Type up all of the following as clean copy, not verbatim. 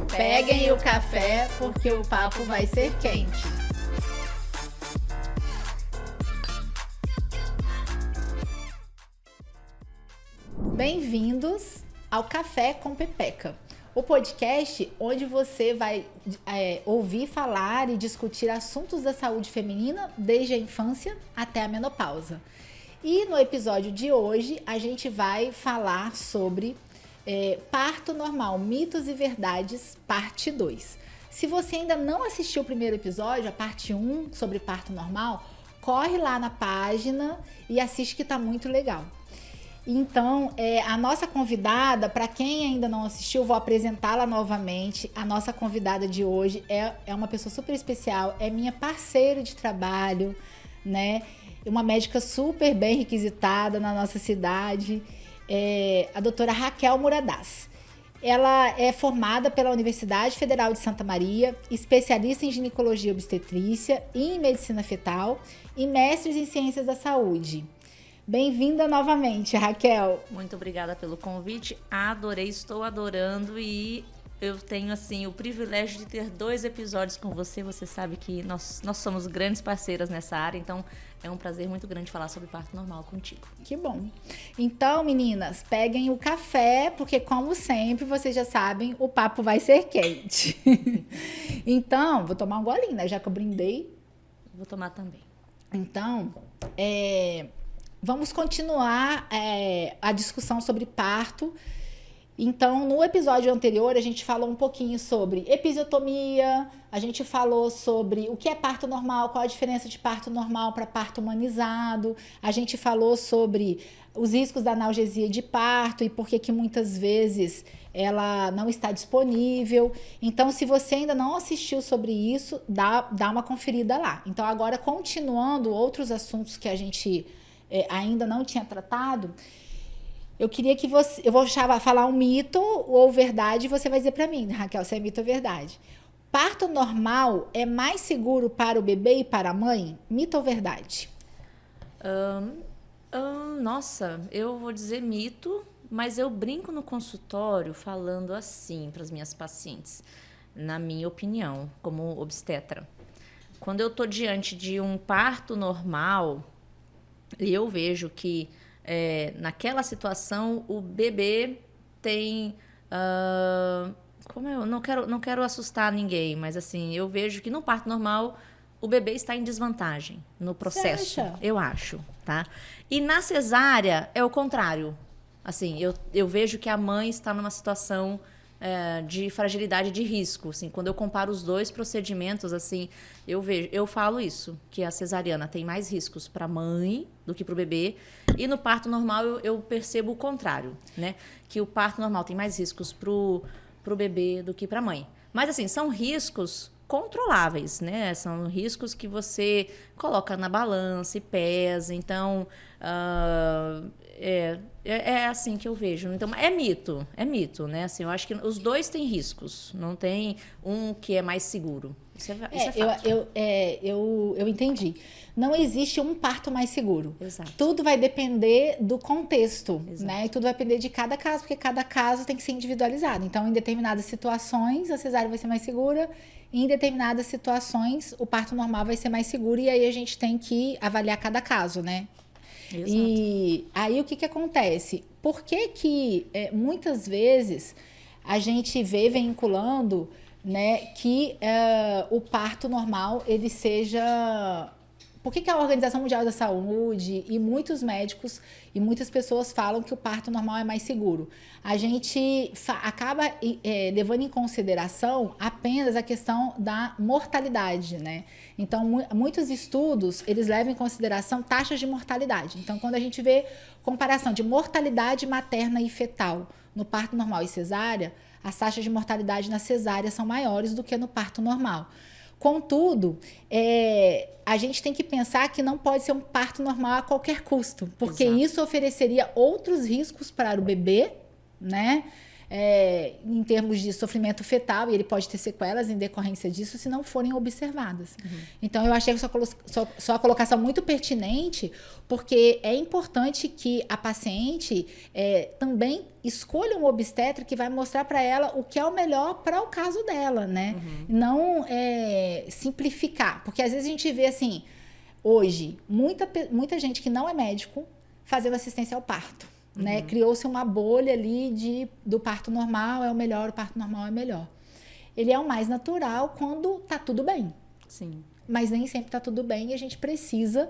Peguem o café, porque o papo vai ser quente. Bem-vindos ao Café com Pepeca, o podcast onde você vai ouvir falar e discutir assuntos da saúde feminina desde a infância até a menopausa. E no episódio de hoje a gente vai falar sobre parto normal, mitos e verdades, parte 2. Se você ainda não assistiu o primeiro episódio, a parte 1 sobre parto normal, corre lá na página e assiste que tá muito legal. Então, a nossa convidada, para quem ainda não assistiu, vou apresentá-la novamente. A nossa convidada de hoje é uma pessoa super especial, é minha parceira de trabalho, né? Uma médica super bem requisitada na nossa cidade, a doutora Raquel Muradaz. Ela é formada pela Universidade Federal de Santa Maria, especialista em ginecologia e obstetrícia e em medicina fetal e mestres em ciências da saúde. Bem-vinda novamente, Raquel. Muito obrigada pelo convite. Adorei, estou adorando e eu tenho assim o privilégio de ter 2 episódios com você. Você sabe que nós somos grandes parceiras nessa área, então é um prazer muito grande falar sobre parto normal contigo. Que bom. Então, meninas, peguem o café, porque como sempre, vocês já sabem, o papo vai ser quente. Então, vou tomar um golinho, né? Já que eu brindei. Vou tomar também. Então, vamos continuar a discussão sobre parto. Então, no episódio anterior, a gente falou um pouquinho sobre episiotomia, a gente falou sobre o que é parto normal, qual a diferença de parto normal para parto humanizado, a gente falou sobre os riscos da analgesia de parto e por que muitas vezes ela não está disponível. Então, se você ainda não assistiu sobre isso, dá uma conferida lá. Então, agora, continuando outros assuntos que a gente ainda não tinha tratado, eu queria que eu vou falar um mito ou verdade e você vai dizer para mim, Raquel, se é mito ou verdade. Parto normal é mais seguro para o bebê e para a mãe? Mito ou verdade? Nossa, eu vou dizer mito, mas eu brinco no consultório falando assim para as minhas pacientes, na minha opinião, como obstetra. Quando eu estou diante de um parto normal, eu vejo que naquela situação o bebê tem não quero assustar ninguém, mas assim, eu vejo que no parto normal o bebê está em desvantagem no processo. Você acha? Eu acho, tá? E na cesárea é o contrário. Assim, eu vejo que a mãe está numa situação de fragilidade, de risco, assim, quando eu comparo os 2 procedimentos, assim, eu falo isso, que a cesariana tem mais riscos para a mãe do que para o bebê, e no parto normal eu percebo o contrário, né, que o parto normal tem mais riscos pro bebê do que para a mãe. Mas, assim, são riscos controláveis, né, são riscos que você coloca na balança e pesa, então é assim que eu vejo. Então, é mito, né? Assim, eu acho que os 2 têm riscos, não tem um que é mais seguro. Isso é fato. Eu entendi. Não existe um parto mais seguro. Exato. Tudo vai depender do contexto, Exato. né? E tudo vai depender de cada caso, porque cada caso tem que ser individualizado. Então, em determinadas situações, a cesárea vai ser mais segura, em determinadas situações, o parto normal vai ser mais seguro, e aí a gente tem que avaliar cada caso, né? Exato. E aí o que acontece? Por que muitas vezes a gente vê vinculando, né, que o parto normal ele seja... Por que a Organização Mundial da Saúde e muitos médicos e muitas pessoas falam que o parto normal é mais seguro? A gente acaba levando em consideração apenas a questão da mortalidade, né? Então, muitos estudos, eles levam em consideração taxas de mortalidade. Então, quando a gente vê comparação de mortalidade materna e fetal no parto normal e cesárea, as taxas de mortalidade na cesárea são maiores do que no parto normal. Contudo, a gente tem que pensar que não pode ser um parto normal a qualquer custo, porque Exato. isso ofereceria outros riscos para o bebê, né? em termos de sofrimento fetal, e ele pode ter sequelas em decorrência disso se não forem observadas. Então, eu achei sua colocação muito pertinente, porque é importante que a paciente também escolha um obstetra que vai mostrar para ela o que é o melhor para o caso dela, né? Não simplificar, porque às vezes a gente vê assim, hoje, muita gente que não é médico fazendo assistência ao parto, né? Criou-se uma bolha ali do parto normal é o melhor, o parto normal é melhor. Ele é o mais natural quando tá tudo bem. Sim. Mas nem sempre tá tudo bem e a gente precisa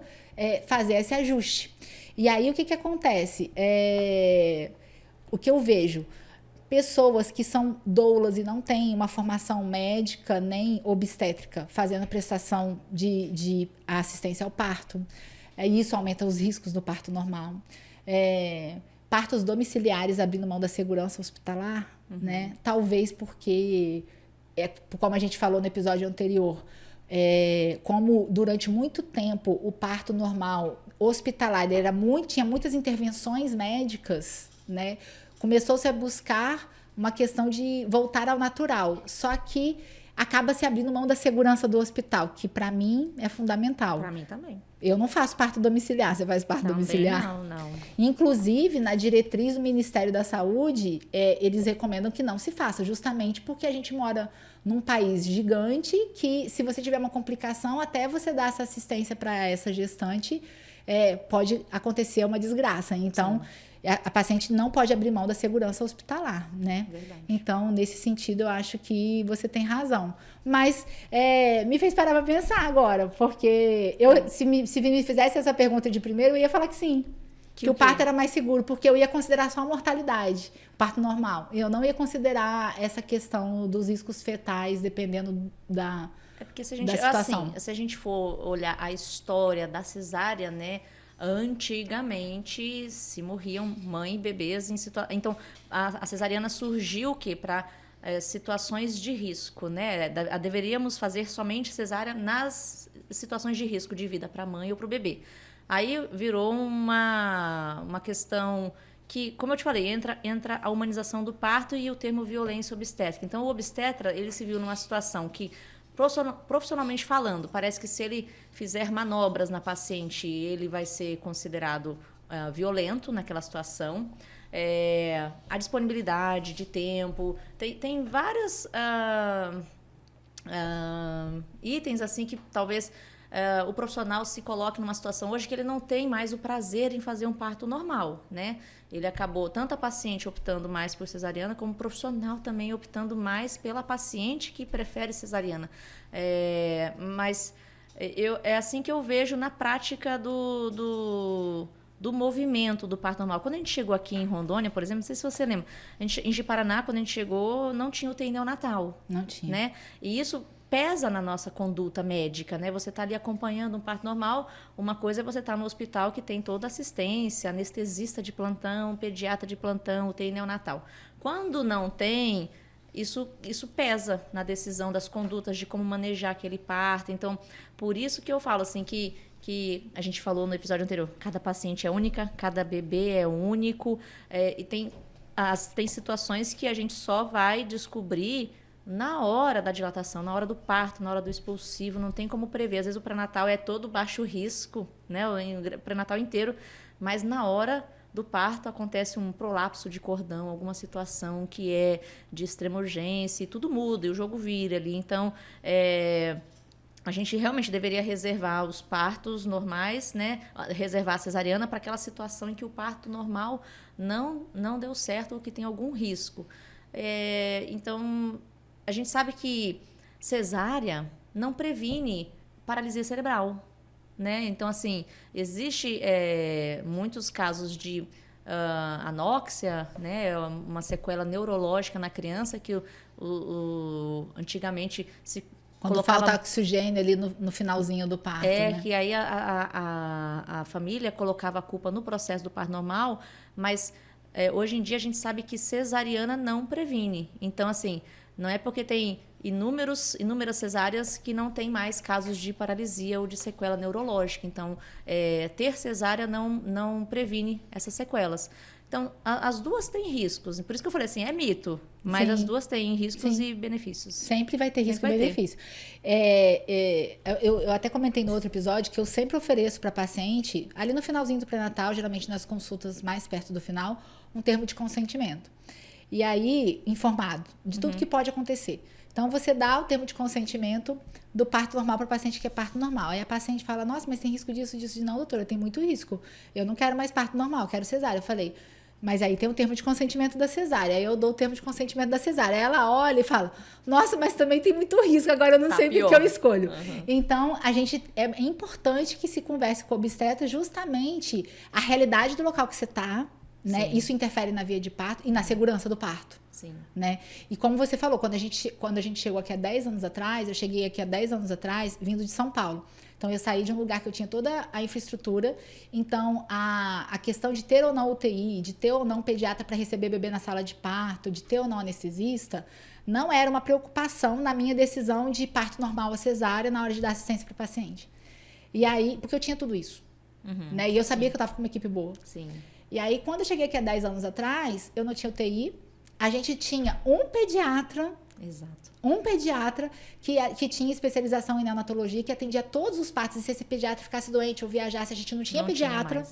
fazer esse ajuste. E aí, o que acontece? O que eu vejo? Pessoas que são doulas e não têm uma formação médica nem obstétrica, fazendo a prestação de assistência ao parto. Isso aumenta os riscos do parto normal. Partos domiciliares abrindo mão da segurança hospitalar, né? Talvez porque, como a gente falou no episódio anterior, como durante muito tempo o parto normal hospitalar tinha muitas intervenções médicas, né? Começou-se a buscar uma questão de voltar ao natural, só que acaba se abrindo mão da segurança do hospital, que para mim é fundamental. Para mim também. Eu não faço parto domiciliar, você faz parto domiciliar? Não. Inclusive, na diretriz do Ministério da Saúde, eles recomendam que não se faça, justamente porque a gente mora num país gigante que, se você tiver uma complicação, até você dar essa assistência para essa gestante, pode acontecer uma desgraça. Então, a paciente não pode abrir mão da segurança hospitalar, né? Verdade. Então, nesse sentido, eu acho que você tem razão. Mas me fez parar para pensar agora, porque se me fizesse essa pergunta de primeiro, eu ia falar que sim. Que o parto era mais seguro, porque eu ia considerar só a mortalidade, o parto normal. Eu não ia considerar essa questão dos riscos fetais, dependendo da porque se a gente for olhar a história da cesárea, né? Antigamente se morriam mãe e bebês em situação. Então, a cesariana surgiu o quê? Para situações de risco, né? Deveríamos fazer somente cesárea nas situações de risco de vida para a mãe ou para o bebê. Aí virou uma questão que, como eu te falei, entra a humanização do parto e o termo violência obstétrica. Então, o obstetra, ele se viu numa situação que, profissionalmente falando, parece que se ele fizer manobras na paciente, ele vai ser considerado violento naquela situação. A disponibilidade de tempo, tem vários itens assim que talvez o profissional se coloque numa situação hoje que ele não tem mais o prazer em fazer um parto normal, né? Ele acabou, tanto a paciente optando mais por cesariana, como o profissional também optando mais pela paciente que prefere cesariana. Mas é assim que eu vejo na prática do movimento do parto normal. Quando a gente chegou aqui em Rondônia, por exemplo, não sei se você lembra, em Ji-Paraná, quando a gente chegou, não tinha UTI neonatal. Não tinha. Né? E isso pesa na nossa conduta médica, né? Você está ali acompanhando um parto normal, uma coisa é você estar no hospital que tem toda a assistência, anestesista de plantão, pediatra de plantão, UTI neonatal. Quando não tem, isso pesa na decisão das condutas de como manejar aquele parto. Então, por isso que eu falo assim que a gente falou no episódio anterior, cada paciente é única, cada bebê é único, e tem situações que a gente só vai descobrir na hora da dilatação, na hora do parto, na hora do expulsivo, não tem como prever. Às vezes o pré-natal é todo baixo risco, né? O pré-natal inteiro, mas na hora do parto acontece um prolapso de cordão, alguma situação que é de extrema urgência e tudo muda e o jogo vira ali. Então, a gente realmente deveria reservar os partos normais, né? Reservar a cesariana para aquela situação em que o parto normal não deu certo ou que tem algum risco. Então, a gente sabe que cesárea não previne paralisia cerebral, né? Então, assim, existe muitos casos de anóxia, né? Uma sequela neurológica na criança que antigamente se quando colocava... falta oxigênio ali no finalzinho do parto, né? Que aí a família colocava a culpa no processo do parto normal, mas hoje em dia a gente sabe que cesariana não previne. Então, assim, não é porque tem inúmeras cesáreas que não tem mais casos de paralisia ou de sequela neurológica. Então, ter cesárea não previne essas sequelas. Então, as duas têm riscos. Por isso que eu falei assim, é mito. Mas Sim. as duas têm riscos Sim. e benefícios. Sempre vai ter risco e vai ter. benefício. Eu até comentei no outro episódio que eu sempre ofereço para paciente, ali no finalzinho do pré-natal, geralmente nas consultas mais perto do final, um termo de consentimento. E aí, informado de tudo que pode acontecer. Então, você dá o termo de consentimento do parto normal para o paciente que é parto normal. Aí a paciente fala, nossa, mas tem risco disso, disso. Não, doutora, tem muito risco. Eu não quero mais parto normal, eu quero cesárea. Eu falei, mas aí tem o termo de consentimento da cesárea. Aí eu dou o termo de consentimento da cesárea. Aí ela olha e fala, nossa, mas também tem muito risco, agora eu não sei o que eu escolho. Então, é importante que se converse com o obstetra justamente a realidade do local que você está, né? Isso interfere na via de parto e na segurança do parto. Sim. Né? E como você falou, quando a gente chegou aqui há 10 anos atrás, eu cheguei aqui há 10 anos atrás, vindo de São Paulo. Então, eu saí de um lugar que eu tinha toda a infraestrutura. Então, a questão de ter ou não UTI, de ter ou não pediatra para receber bebê na sala de parto, de ter ou não anestesista, não era uma preocupação na minha decisão de parto normal ou cesárea na hora de dar assistência para o paciente. E aí, porque eu tinha tudo isso. Né? E eu sabia que eu estava com uma equipe boa. Sim. E aí, quando eu cheguei aqui há 10 anos atrás, eu não tinha UTI. A gente tinha um pediatra. Exato. Um pediatra que tinha especialização em neonatologia, que atendia todos os partos. E se esse pediatra ficasse doente ou viajasse, a gente não tinha pediatra.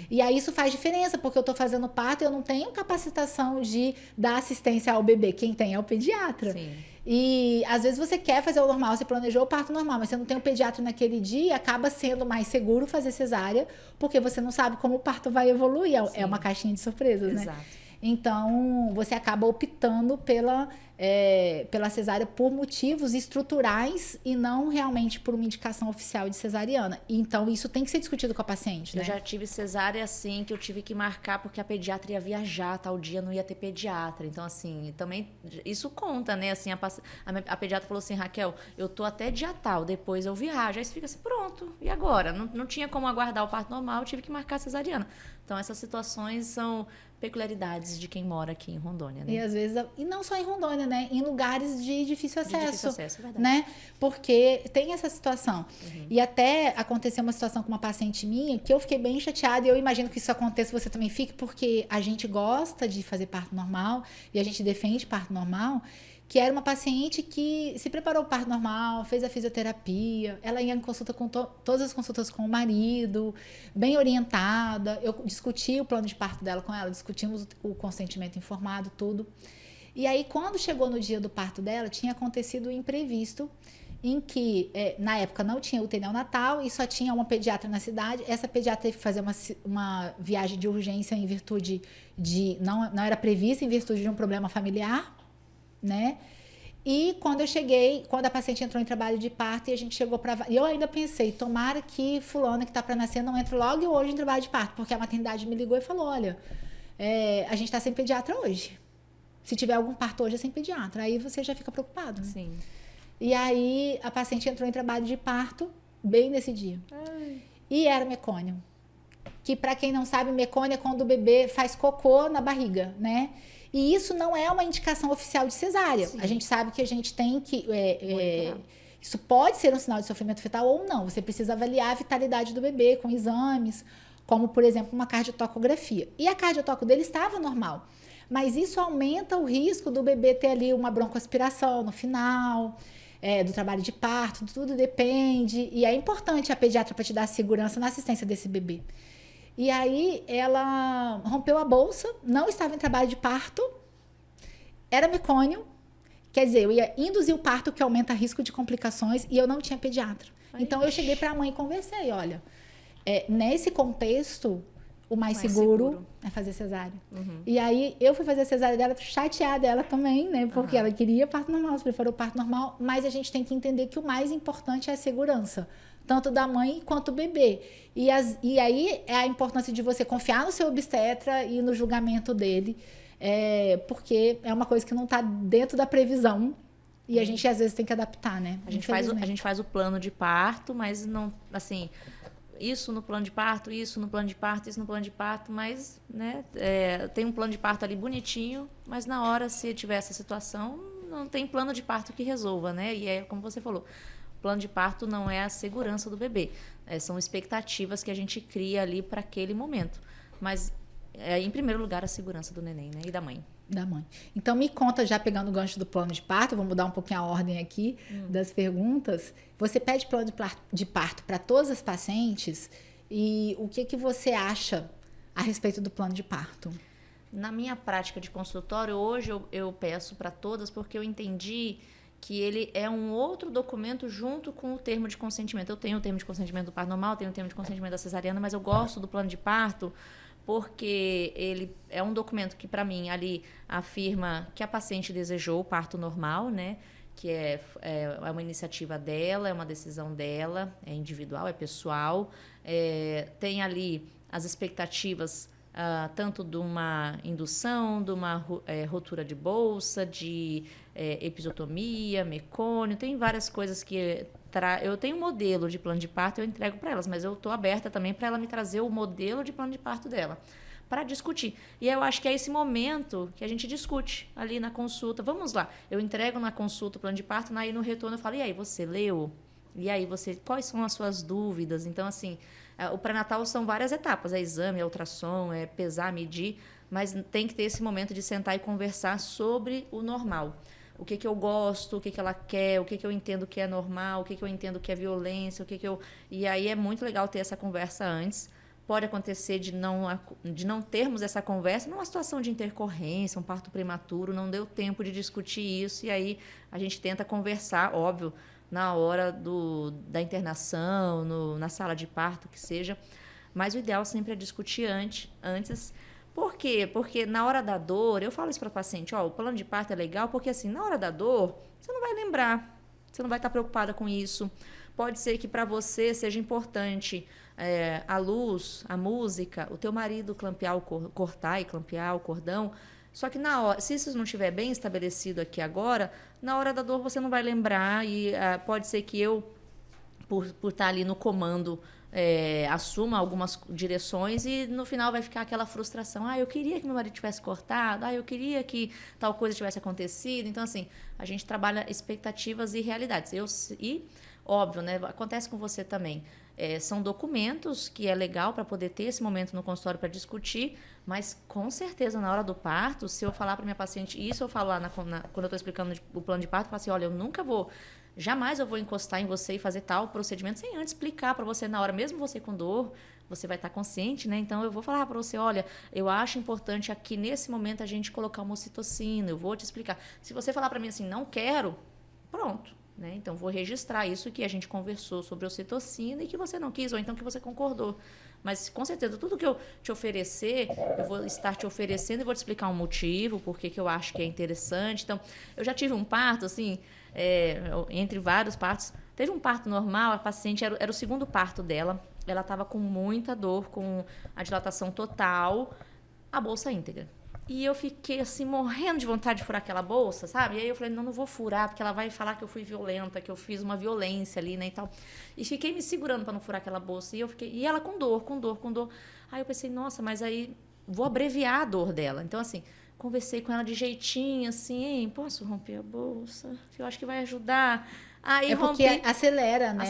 E aí isso faz diferença, porque eu tô fazendo parto e eu não tenho capacitação de dar assistência ao bebê. Quem tem é o pediatra. Sim. E às vezes você quer fazer o normal, você planejou o parto normal, mas você não tem o pediatra naquele dia, acaba sendo mais seguro fazer cesárea, porque você não sabe como o parto vai evoluir. É uma caixinha de surpresas, né? Exato. Então, você acaba optando pela cesárea por motivos estruturais e não realmente por uma indicação oficial de cesariana. Então, isso tem que ser discutido com a paciente, né? Eu já tive cesárea assim, que eu tive que marcar porque a pediatra ia viajar, tal dia não ia ter pediatra. Então, assim, também isso conta, né? Assim, a pediatra falou assim, Raquel, eu tô até dia tal, depois eu viajo. Aí você fica assim, pronto, e agora? Não tinha como aguardar o parto normal, eu tive que marcar a cesariana. Então, essas situações são peculiaridades de quem mora aqui em Rondônia, né? E às vezes, e não só em Rondônia, né? Em lugares de difícil acesso. De difícil acesso, é verdade. Né? Porque tem essa situação. E até aconteceu uma situação com uma paciente minha que eu fiquei bem chateada e eu imagino que isso aconteça, você também fique, porque a gente gosta de fazer parto normal e a gente defende parto normal, que era uma paciente que se preparou para o parto normal, fez a fisioterapia, ela ia em consulta com todas as consultas com o marido, bem orientada. Eu discuti o plano de parto dela com ela, discutimos o consentimento informado, tudo. E aí, quando chegou no dia do parto dela, tinha acontecido um imprevisto, em que, na época, não tinha UTI neonatal e só tinha uma pediatra na cidade. Essa pediatra teve que fazer uma viagem de urgência em virtude de... Não era prevista em virtude de um problema familiar, né? E quando eu cheguei, quando a paciente entrou em trabalho de parto e a gente chegou para... E eu ainda pensei, tomara que fulana que tá para nascer não entre logo hoje em trabalho de parto, porque a maternidade me ligou e falou, olha, a gente tá sem pediatra hoje. Se tiver algum parto hoje é sem pediatra. Aí você já fica preocupado, né? Sim. E aí a paciente entrou em trabalho de parto bem nesse dia. E era mecônio. Que para quem não sabe, mecônio é quando o bebê faz cocô na barriga, né? E isso não é uma indicação oficial de cesárea. Sim. A gente sabe que a gente tem que... isso pode ser um sinal de sofrimento fetal ou não. Você precisa avaliar a vitalidade do bebê com exames, como, por exemplo, uma cardiotocografia. E a cardiotoco dele estava normal. Mas isso aumenta o risco do bebê ter ali uma broncoaspiração no final, do trabalho de parto, tudo depende. E é importante a pediatra para te dar segurança na assistência desse bebê. E aí ela rompeu a bolsa, não estava em trabalho de parto, era mecônio, quer dizer, eu ia induzir o parto, que aumenta o risco de complicações, e eu não tinha pediatra. Então eu cheguei para a mãe e conversei, olha, nesse contexto, o mais seguro é fazer cesárea. E aí eu fui fazer a cesárea dela, chateada ela também, né? Porque ela queria parto normal, preferou parto normal, mas a gente tem que entender que o mais importante é a segurança, tanto da mãe quanto do bebê. E aí é a importância de você confiar no seu obstetra e no julgamento dele, porque é uma coisa que não está dentro da previsão e a gente às vezes tem que adaptar, né? A gente faz o plano de parto, mas não, assim, isso no plano de parto, isso no plano de parto, isso no plano de parto, mas, né, tem um plano de parto ali bonitinho, mas na hora, se tiver essa situação, não tem plano de parto que resolva, né? E é como você falou, plano de parto não é a segurança do bebê. São expectativas que a gente cria ali para aquele momento. Mas em primeiro lugar, a segurança do neném, né? E da mãe. Da mãe. Então, me conta, já pegando o gancho do plano de parto, vou mudar um pouquinho a ordem aqui das perguntas. Você pede plano de parto para todas as pacientes e o que você acha a respeito do plano de parto? Na minha prática de consultório, hoje eu peço para todas porque eu entendi que ele é um outro documento junto com o termo de consentimento. Eu tenho o termo de consentimento do parto normal, tenho o termo de consentimento da cesariana, mas eu gosto do plano de parto porque ele é um documento que, para mim, ali afirma que a paciente desejou o parto normal, né? Que é uma iniciativa dela, é uma decisão dela, é individual, é pessoal. Tem ali as expectativas tanto de uma indução, de uma rotura de bolsa, de episiotomia, mecônio, tem várias coisas que... Eu tenho um modelo de plano de parto, eu entrego para elas, mas eu estou aberta também para ela me trazer o modelo de plano de parto dela, para discutir. E eu acho que é esse momento que a gente discute ali na consulta. Vamos lá, eu entrego na consulta o plano de parto, aí no retorno eu falo, e aí, você leu? E aí, quais são as suas dúvidas? Então, assim, o pré-natal são várias etapas, é exame, é ultrassom, é pesar, medir, mas tem que ter esse momento de sentar e conversar sobre o normal. O que eu gosto, o que ela quer, o que eu entendo que é normal, o que eu entendo que é violência, E aí é muito legal ter essa conversa antes. Pode acontecer de não termos essa conversa numa situação de intercorrência, um parto prematuro, não deu tempo de discutir isso, e aí a gente tenta conversar, óbvio, na hora da internação, na sala de parto, que seja. Mas o ideal sempre é discutir antes. Por quê? Porque na hora da dor, eu falo isso para o paciente, o plano de parto é legal, porque assim, na hora da dor, você não vai lembrar, você não vai estar preocupada com isso. Pode ser que para você seja importante a luz, a música, o teu marido cortar e clampear o cordão, só que na hora, se isso não estiver bem estabelecido aqui agora, na hora da dor você não vai lembrar e pode ser que eu, por estar ali no comando, assuma algumas direções e no final vai ficar aquela frustração. Eu queria que meu marido tivesse cortado, eu queria que tal coisa tivesse acontecido. Então, assim, a gente trabalha expectativas e realidades. E, óbvio, né, acontece com você também. São documentos que é legal para poder ter esse momento no consultório para discutir, mas com certeza na hora do parto, se eu falar para minha paciente, isso eu falo lá quando eu estou explicando o plano de parto, eu falo assim, olha, jamais eu vou encostar em você e fazer tal procedimento sem antes explicar para você na hora, mesmo você com dor, você vai estar consciente, né? Então eu vou falar para você, olha, eu acho importante aqui nesse momento a gente colocar uma ocitocina, eu vou te explicar. Se você falar para mim assim, não quero, pronto. Né? Então, vou registrar isso que a gente conversou sobre ocitocina e que você não quis, ou então que você concordou. Mas, com certeza, tudo que eu te oferecer, eu vou estar te oferecendo e vou te explicar um motivo, por que eu acho que é interessante. Então, eu já tive um parto, assim, entre vários partos. Teve um parto normal, a paciente, era o segundo parto dela, ela estava com muita dor, com a dilatação total, a bolsa íntegra. E eu fiquei, assim, morrendo de vontade de furar aquela bolsa, sabe? E aí eu falei, não vou furar, porque ela vai falar que eu fui violenta, que eu fiz uma violência ali, né, e tal. E fiquei me segurando para não furar aquela bolsa. E ela com dor. Aí eu pensei, nossa, mas aí vou abreviar a dor dela. Então, assim, conversei com ela de jeitinho, assim, posso romper a bolsa? Eu acho que vai ajudar. Aí porque acelera, né?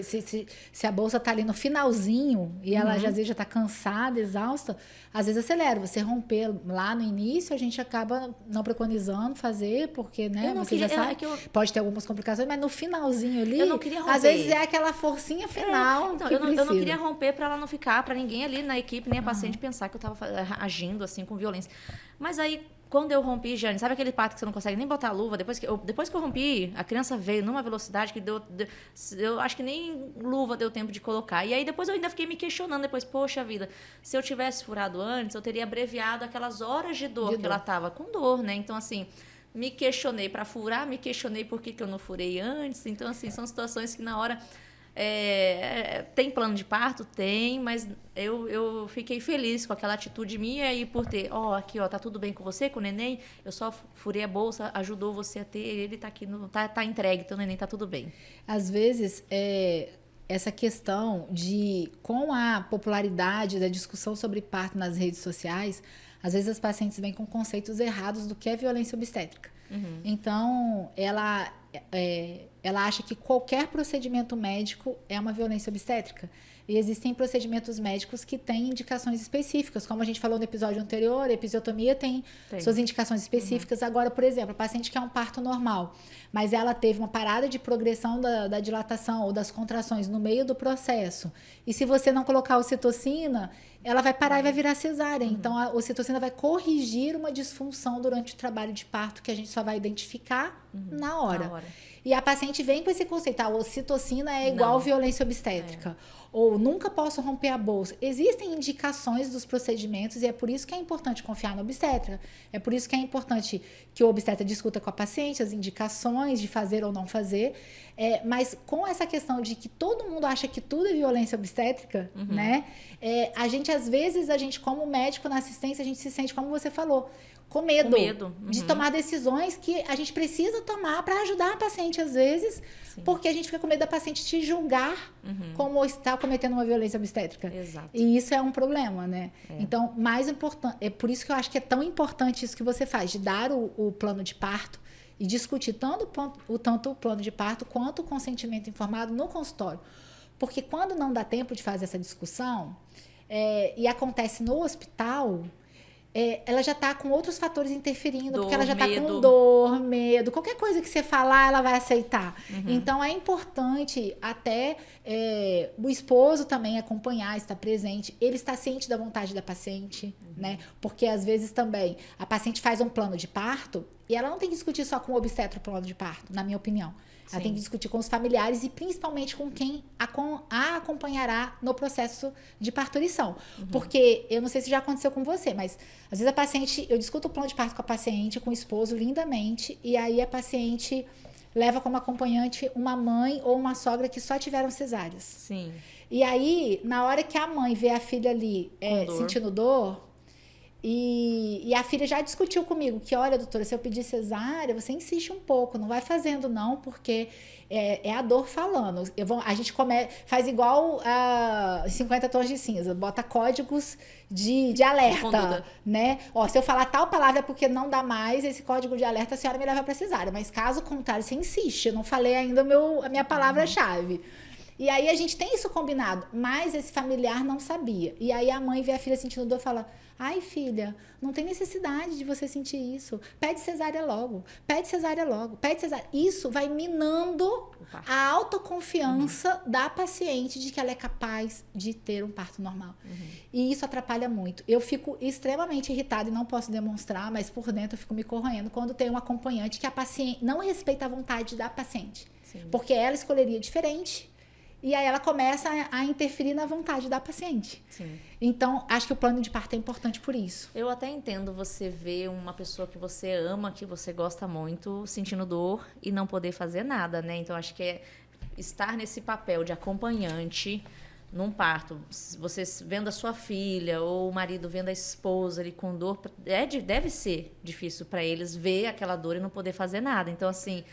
Se a bolsa tá ali no finalzinho e ela às vezes já tá cansada, exausta, às vezes acelera. Você romper lá no início, a gente acaba não preconizando fazer, porque, né? Você já sabe, pode ter algumas complicações, mas no finalzinho ali, eu não queria romper. Às vezes é aquela forcinha final. Então, eu não queria romper para ela não ficar, para ninguém ali na equipe, nem a paciente pensar que eu tava agindo assim com violência. Mas aí, quando eu rompi, Jane, sabe aquele parto que você não consegue nem botar a luva? Depois que eu rompi, a criança veio numa velocidade que eu acho que nem luva deu tempo de colocar. E aí depois eu ainda fiquei me questionando, poxa vida, se eu tivesse furado antes, eu teria abreviado aquelas horas de dor que ela estava com dor, né? Então, assim, me questionei para furar, me questionei por que eu não furei antes. Então, assim, são situações que na hora... tem plano de parto? Tem, mas eu fiquei feliz com aquela atitude minha e por ter, aqui, tá tudo bem com você, com o neném, eu só furei a bolsa, ajudou você a ter, ele tá aqui, tá entregue, então o neném tá tudo bem. Às vezes, essa questão de, com a popularidade da discussão sobre parto nas redes sociais, às vezes as pacientes vêm com conceitos errados do que é violência obstétrica. Então, ela ela acha que qualquer procedimento médico é uma violência obstétrica. E existem procedimentos médicos que têm indicações específicas, como a gente falou no episódio anterior, a episiotomia tem suas indicações específicas. Agora, por exemplo, a paciente quer um parto normal, mas ela teve uma parada de progressão da dilatação ou das contrações no meio do processo. E se você não colocar ocitocina, ela vai parar e vai virar cesárea. Então, a ocitocina vai corrigir uma disfunção durante o trabalho de parto que a gente só vai identificar na hora. E a paciente vem com esse conceito, a ocitocina é igual violência obstétrica. Ou nunca posso romper a bolsa. Existem indicações dos procedimentos e é por isso que é importante confiar no obstetra. É por isso que é importante que o obstetra discuta com a paciente as indicações de fazer ou não fazer. Mas com essa questão de que todo mundo acha que tudo é violência obstétrica, né? A gente, às vezes, como médico na assistência, a gente se sente, como você falou, com medo de tomar decisões que a gente precisa tomar para ajudar a paciente, às vezes, porque a gente fica com medo da paciente te julgar como está cometendo uma violência obstétrica. Exato. E isso é um problema, né? Então, mais importante, é por isso que eu acho que é tão importante isso que você faz, de dar o plano de parto e discutir tanto o plano de parto quanto o consentimento informado no consultório. Porque quando não dá tempo de fazer essa discussão, e acontece no hospital, ela já está com outros fatores interferindo, porque ela já está com dor, medo, qualquer coisa que você falar, ela vai aceitar. Então, é importante até o esposo também acompanhar, estar presente, ele está ciente da vontade da paciente, né? Porque, às vezes, também, a paciente faz um plano de parto e ela não tem que discutir só com o obstetra o plano de parto, na minha opinião. Ela tem que discutir com os familiares e principalmente com quem a acompanhará no processo de parturição. Porque, eu não sei se já aconteceu com você, mas às vezes eu discuto o plano de parto com a paciente, com o esposo, lindamente, e aí a paciente leva como acompanhante uma mãe ou uma sogra que só tiveram cesáreas. Sim. E aí, na hora que a mãe vê a filha ali sentindo dor, e a filha já discutiu comigo que, olha, doutora, se eu pedir cesárea, você insiste um pouco, não vai fazendo não, porque é a dor falando. A gente faz igual a 50 tons de cinza, bota códigos de alerta, né? Ó, se eu falar tal palavra é porque não dá mais, esse código de alerta a senhora me leva para cesárea, mas caso contrário, você insiste, eu não falei ainda a minha palavra-chave. E aí a gente tem isso combinado, mas esse familiar não sabia. E aí a mãe vê a filha sentindo dor e fala: ai, filha, não tem necessidade de você sentir isso. Pede cesárea logo, pede cesárea logo, pede cesárea. Isso vai minando a autoconfiança da paciente de que ela é capaz de ter um parto normal. E isso atrapalha muito. Eu fico extremamente irritada e não posso demonstrar, mas por dentro eu fico me corroendo quando tem um acompanhante que a paciente não respeita a vontade da paciente. Porque ela escolheria diferente. E aí ela começa a interferir na vontade da paciente. Então, acho que o plano de parto é importante por isso. Eu até entendo você ver uma pessoa que você ama, que você gosta muito, sentindo dor e não poder fazer nada, né? Então, acho que estar nesse papel de acompanhante num parto, você vendo a sua filha ou o marido vendo a esposa ali com dor, deve ser difícil para eles ver aquela dor e não poder fazer nada. Então, assim...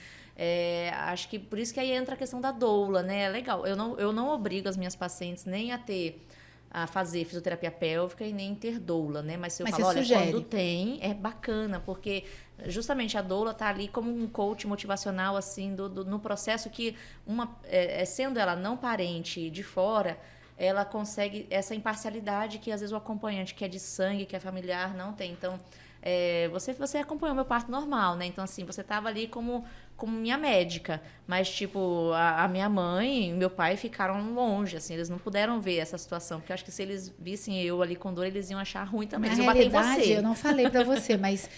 acho que por isso que aí entra a questão da doula, né? É legal. Eu não obrigo as minhas pacientes nem a fazer fisioterapia pélvica e nem ter doula, né? Mas se eu falo, olha, quando tem, é bacana, porque justamente a doula tá ali como um coach motivacional, assim, no processo que sendo ela não parente de fora, ela consegue essa imparcialidade que às vezes o acompanhante que é de sangue, que é familiar, não tem. Então, você acompanhou meu parto normal, né? Então, assim, você estava ali como minha médica, mas, tipo, a minha mãe e meu pai ficaram longe, assim, eles não puderam ver essa situação, porque eu acho que se eles vissem eu ali com dor, eles iam achar ruim também, eles iam bater em você. Eu não falei pra você, mas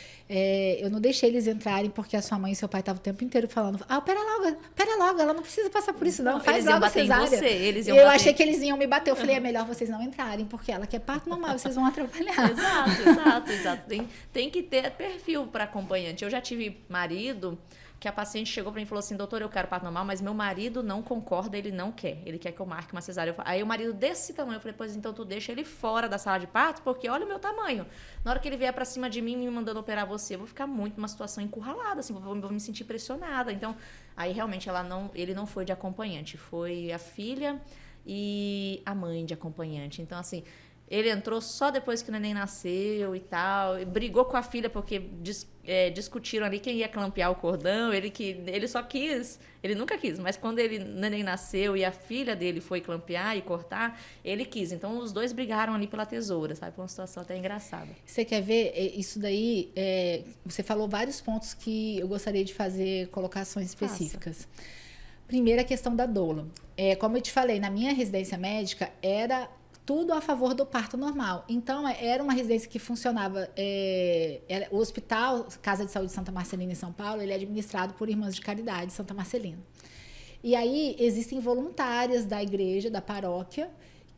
eu não deixei eles entrarem, porque a sua mãe e seu pai estavam o tempo inteiro falando, pera logo, ela não precisa passar por isso não, faz logo cesárea. Eu achei que eles iam me bater, eu falei, é melhor vocês não entrarem, porque ela quer parto normal, vocês vão atrapalhar. Exato. Tem que ter perfil para acompanhante. Eu já tive marido que a paciente chegou para mim e falou assim, doutor, eu quero parto normal, mas meu marido não concorda, ele não quer. Ele quer que eu marque uma cesárea. Aí o marido desse tamanho, eu falei, pois então tu deixa ele fora da sala de parto, porque olha o meu tamanho. Na hora que ele vier para cima de mim, me mandando operar você, eu vou ficar muito numa situação encurralada, assim, vou me sentir pressionada. Então, aí realmente ele não foi de acompanhante, foi a filha e a mãe de acompanhante. Então, assim, Ele entrou só depois que o neném nasceu e tal. E brigou com a filha porque discutiram ali quem ia clampear o cordão. Ele só quis, ele nunca quis, mas quando o neném nasceu e a filha dele foi clampear e cortar, ele quis. Então os dois brigaram ali pela tesoura, sabe? Foi uma situação até engraçada. Você quer ver? Isso daí, você falou vários pontos que eu gostaria de fazer colocações específicas. Primeiro, a questão da doula. Como eu te falei, na minha residência médica era tudo a favor do parto normal. Então, era uma residência que funcionava... o hospital, Casa de Saúde Santa Marcelina em São Paulo, ele é administrado por Irmãs de Caridade Santa Marcelina. E aí, existem voluntárias da igreja, da paróquia,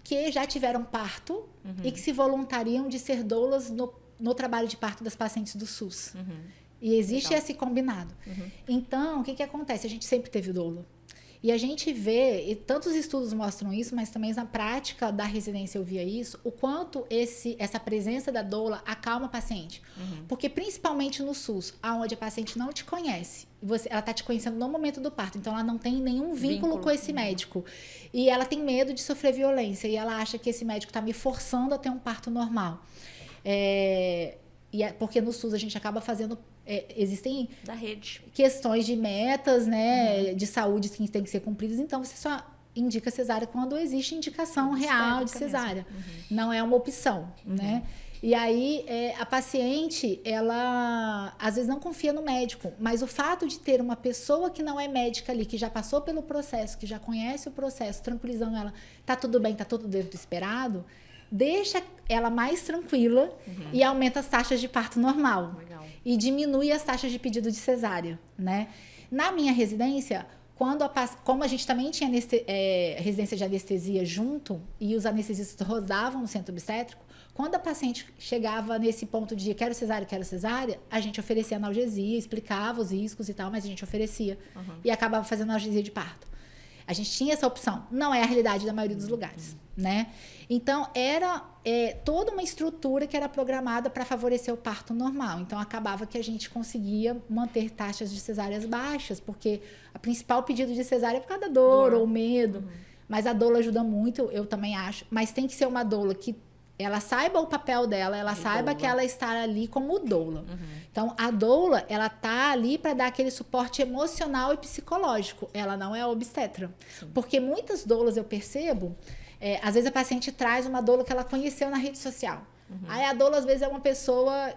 que já tiveram parto e que se voluntariam de ser doulas no trabalho de parto das pacientes do SUS. E existe esse combinado. Então, o que acontece? A gente sempre teve doula. E a gente vê, e tantos estudos mostram isso, mas também na prática da residência eu via isso, o quanto essa presença da doula acalma a paciente. Porque principalmente no SUS, onde a paciente não te conhece, ela está te conhecendo no momento do parto, então ela não tem nenhum vínculo com esse médico. E ela tem medo de sofrer violência, e ela acha que esse médico está me forçando a ter um parto normal. Porque no SUS a gente acaba fazendo... existem da rede. Questões de metas, né, de saúde que têm que ser cumpridas, então você só indica cesárea quando existe indicação real de cesárea. Não é uma opção, né? E aí, a paciente, ela às vezes não confia no médico, mas o fato de ter uma pessoa que não é médica ali, que já passou pelo processo, que já conhece o processo, tranquilizando ela, tá tudo bem, tá tudo dentro do esperado, deixa ela mais tranquila e aumenta as taxas de parto normal. Legal. E diminui as taxas de pedido de cesárea, né? Na minha residência, como a gente também tinha residência de anestesia junto e os anestesistas rodavam no centro obstétrico, quando a paciente chegava nesse ponto de quero cesárea, a gente oferecia analgesia, explicava os riscos e tal, mas a gente oferecia e acabava fazendo analgesia de parto. A gente tinha essa opção. Não é a realidade da maioria dos lugares, né? Então, era toda uma estrutura que era programada para favorecer o parto normal. Então, acabava que a gente conseguia manter taxas de cesáreas baixas, porque a principal pedido de cesárea é por causa da dor ou medo. Mas a doula ajuda muito, eu também acho. Mas tem que ser uma doula que ela saiba o papel dela, ela saiba que ela está ali como doula. Então, a doula, ela tá ali para dar aquele suporte emocional e psicológico. Ela não é a obstetra. Sim. Porque muitas doulas, eu percebo, às vezes a paciente traz uma doula que ela conheceu na rede social. Aí a doula, às vezes, é uma pessoa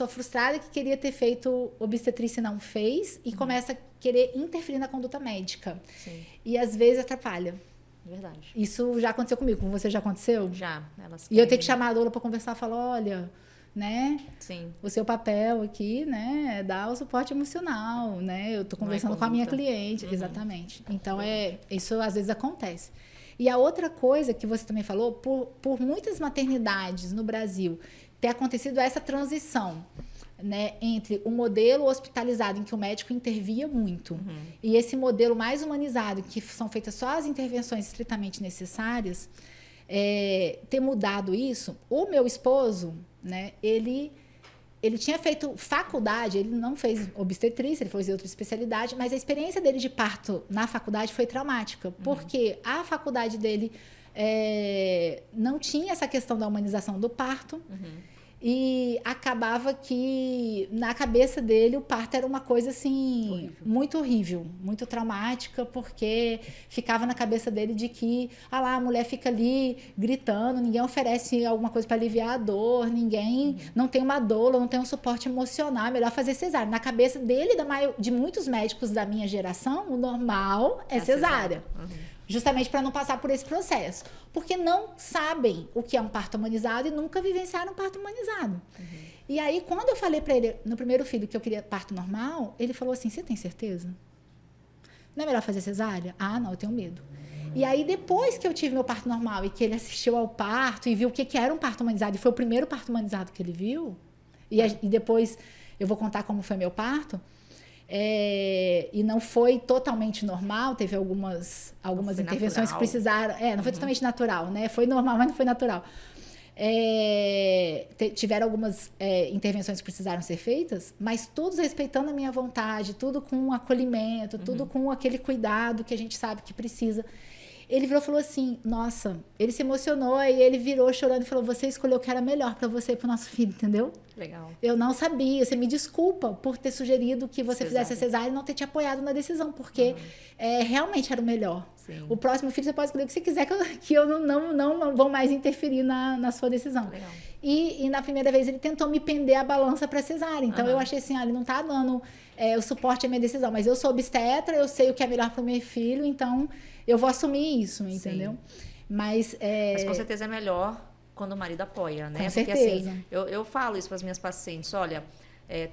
frustrada que queria ter feito obstetrícia e não fez e começa a querer interferir na conduta médica. Sim. E, às vezes, atrapalha. Verdade. Isso já aconteceu comigo. Com você já aconteceu? Já. E eu tenho que chamar a doula para conversar, falar, olha, né? Sim. O seu papel aqui, né, é dar o suporte emocional, né? Eu tô conversando com a minha cliente, exatamente. Então isso às vezes acontece. E a outra coisa que você também falou, por muitas maternidades no Brasil ter acontecido essa transição, né, entre o modelo hospitalizado em que o médico intervia muito e esse modelo mais humanizado, que são feitas só as intervenções estritamente necessárias, ter mudado isso. O meu esposo, né, ele tinha feito faculdade, ele não fez obstetrícia, ele fez outra especialidade, mas a experiência dele de parto na faculdade foi traumática, porque a faculdade dele não tinha essa questão da humanização do parto, e acabava que na cabeça dele o parto era uma coisa assim muito horrível, muito traumática, porque ficava na cabeça dele de que a mulher fica ali gritando, ninguém oferece alguma coisa para aliviar a dor, ninguém não tem uma doula, não tem um suporte emocional, é melhor fazer cesárea. Na cabeça dele, de muitos médicos da minha geração, o normal é cesárea. Justamente para não passar por esse processo. Porque não sabem o que é um parto humanizado e nunca vivenciaram um parto humanizado. E aí, quando eu falei para ele, no primeiro filho, que eu queria parto normal, ele falou assim, você tem certeza? Não é melhor fazer cesárea? Ah, não, eu tenho medo. E aí, depois que eu tive meu parto normal e que ele assistiu ao parto e viu o que era um parto humanizado, e foi o primeiro parto humanizado que ele viu, e depois eu vou contar como foi meu parto, e não foi totalmente normal, teve algumas intervenções natural. Que precisaram... não foi totalmente natural, né? Foi normal, mas não foi natural. Tiveram algumas intervenções que precisaram ser feitas, mas todos respeitando a minha vontade, tudo com acolhimento, tudo com aquele cuidado que a gente sabe que precisa. Ele virou e falou assim, nossa, ele se emocionou e ele virou chorando e falou, você escolheu o que era melhor para você e pro nosso filho, entendeu? Legal. Eu não sabia, você me desculpa por ter sugerido que você Cesárea. fizesse a cesárea e não ter te apoiado na decisão, porque realmente era o melhor. Sim. O próximo filho você pode escolher o que você quiser, que eu não vou mais interferir na sua decisão. Legal. E na primeira vez ele tentou me pender a balança para cesárea. Então eu achei assim, ele não tá dando o suporte à minha decisão, mas eu sou obstetra, eu sei o que é melhor para o meu filho, então eu vou assumir isso, entendeu? Mas com certeza é melhor quando o marido apoia, né? Com Porque certeza. assim, eu falo isso para as minhas pacientes, olha,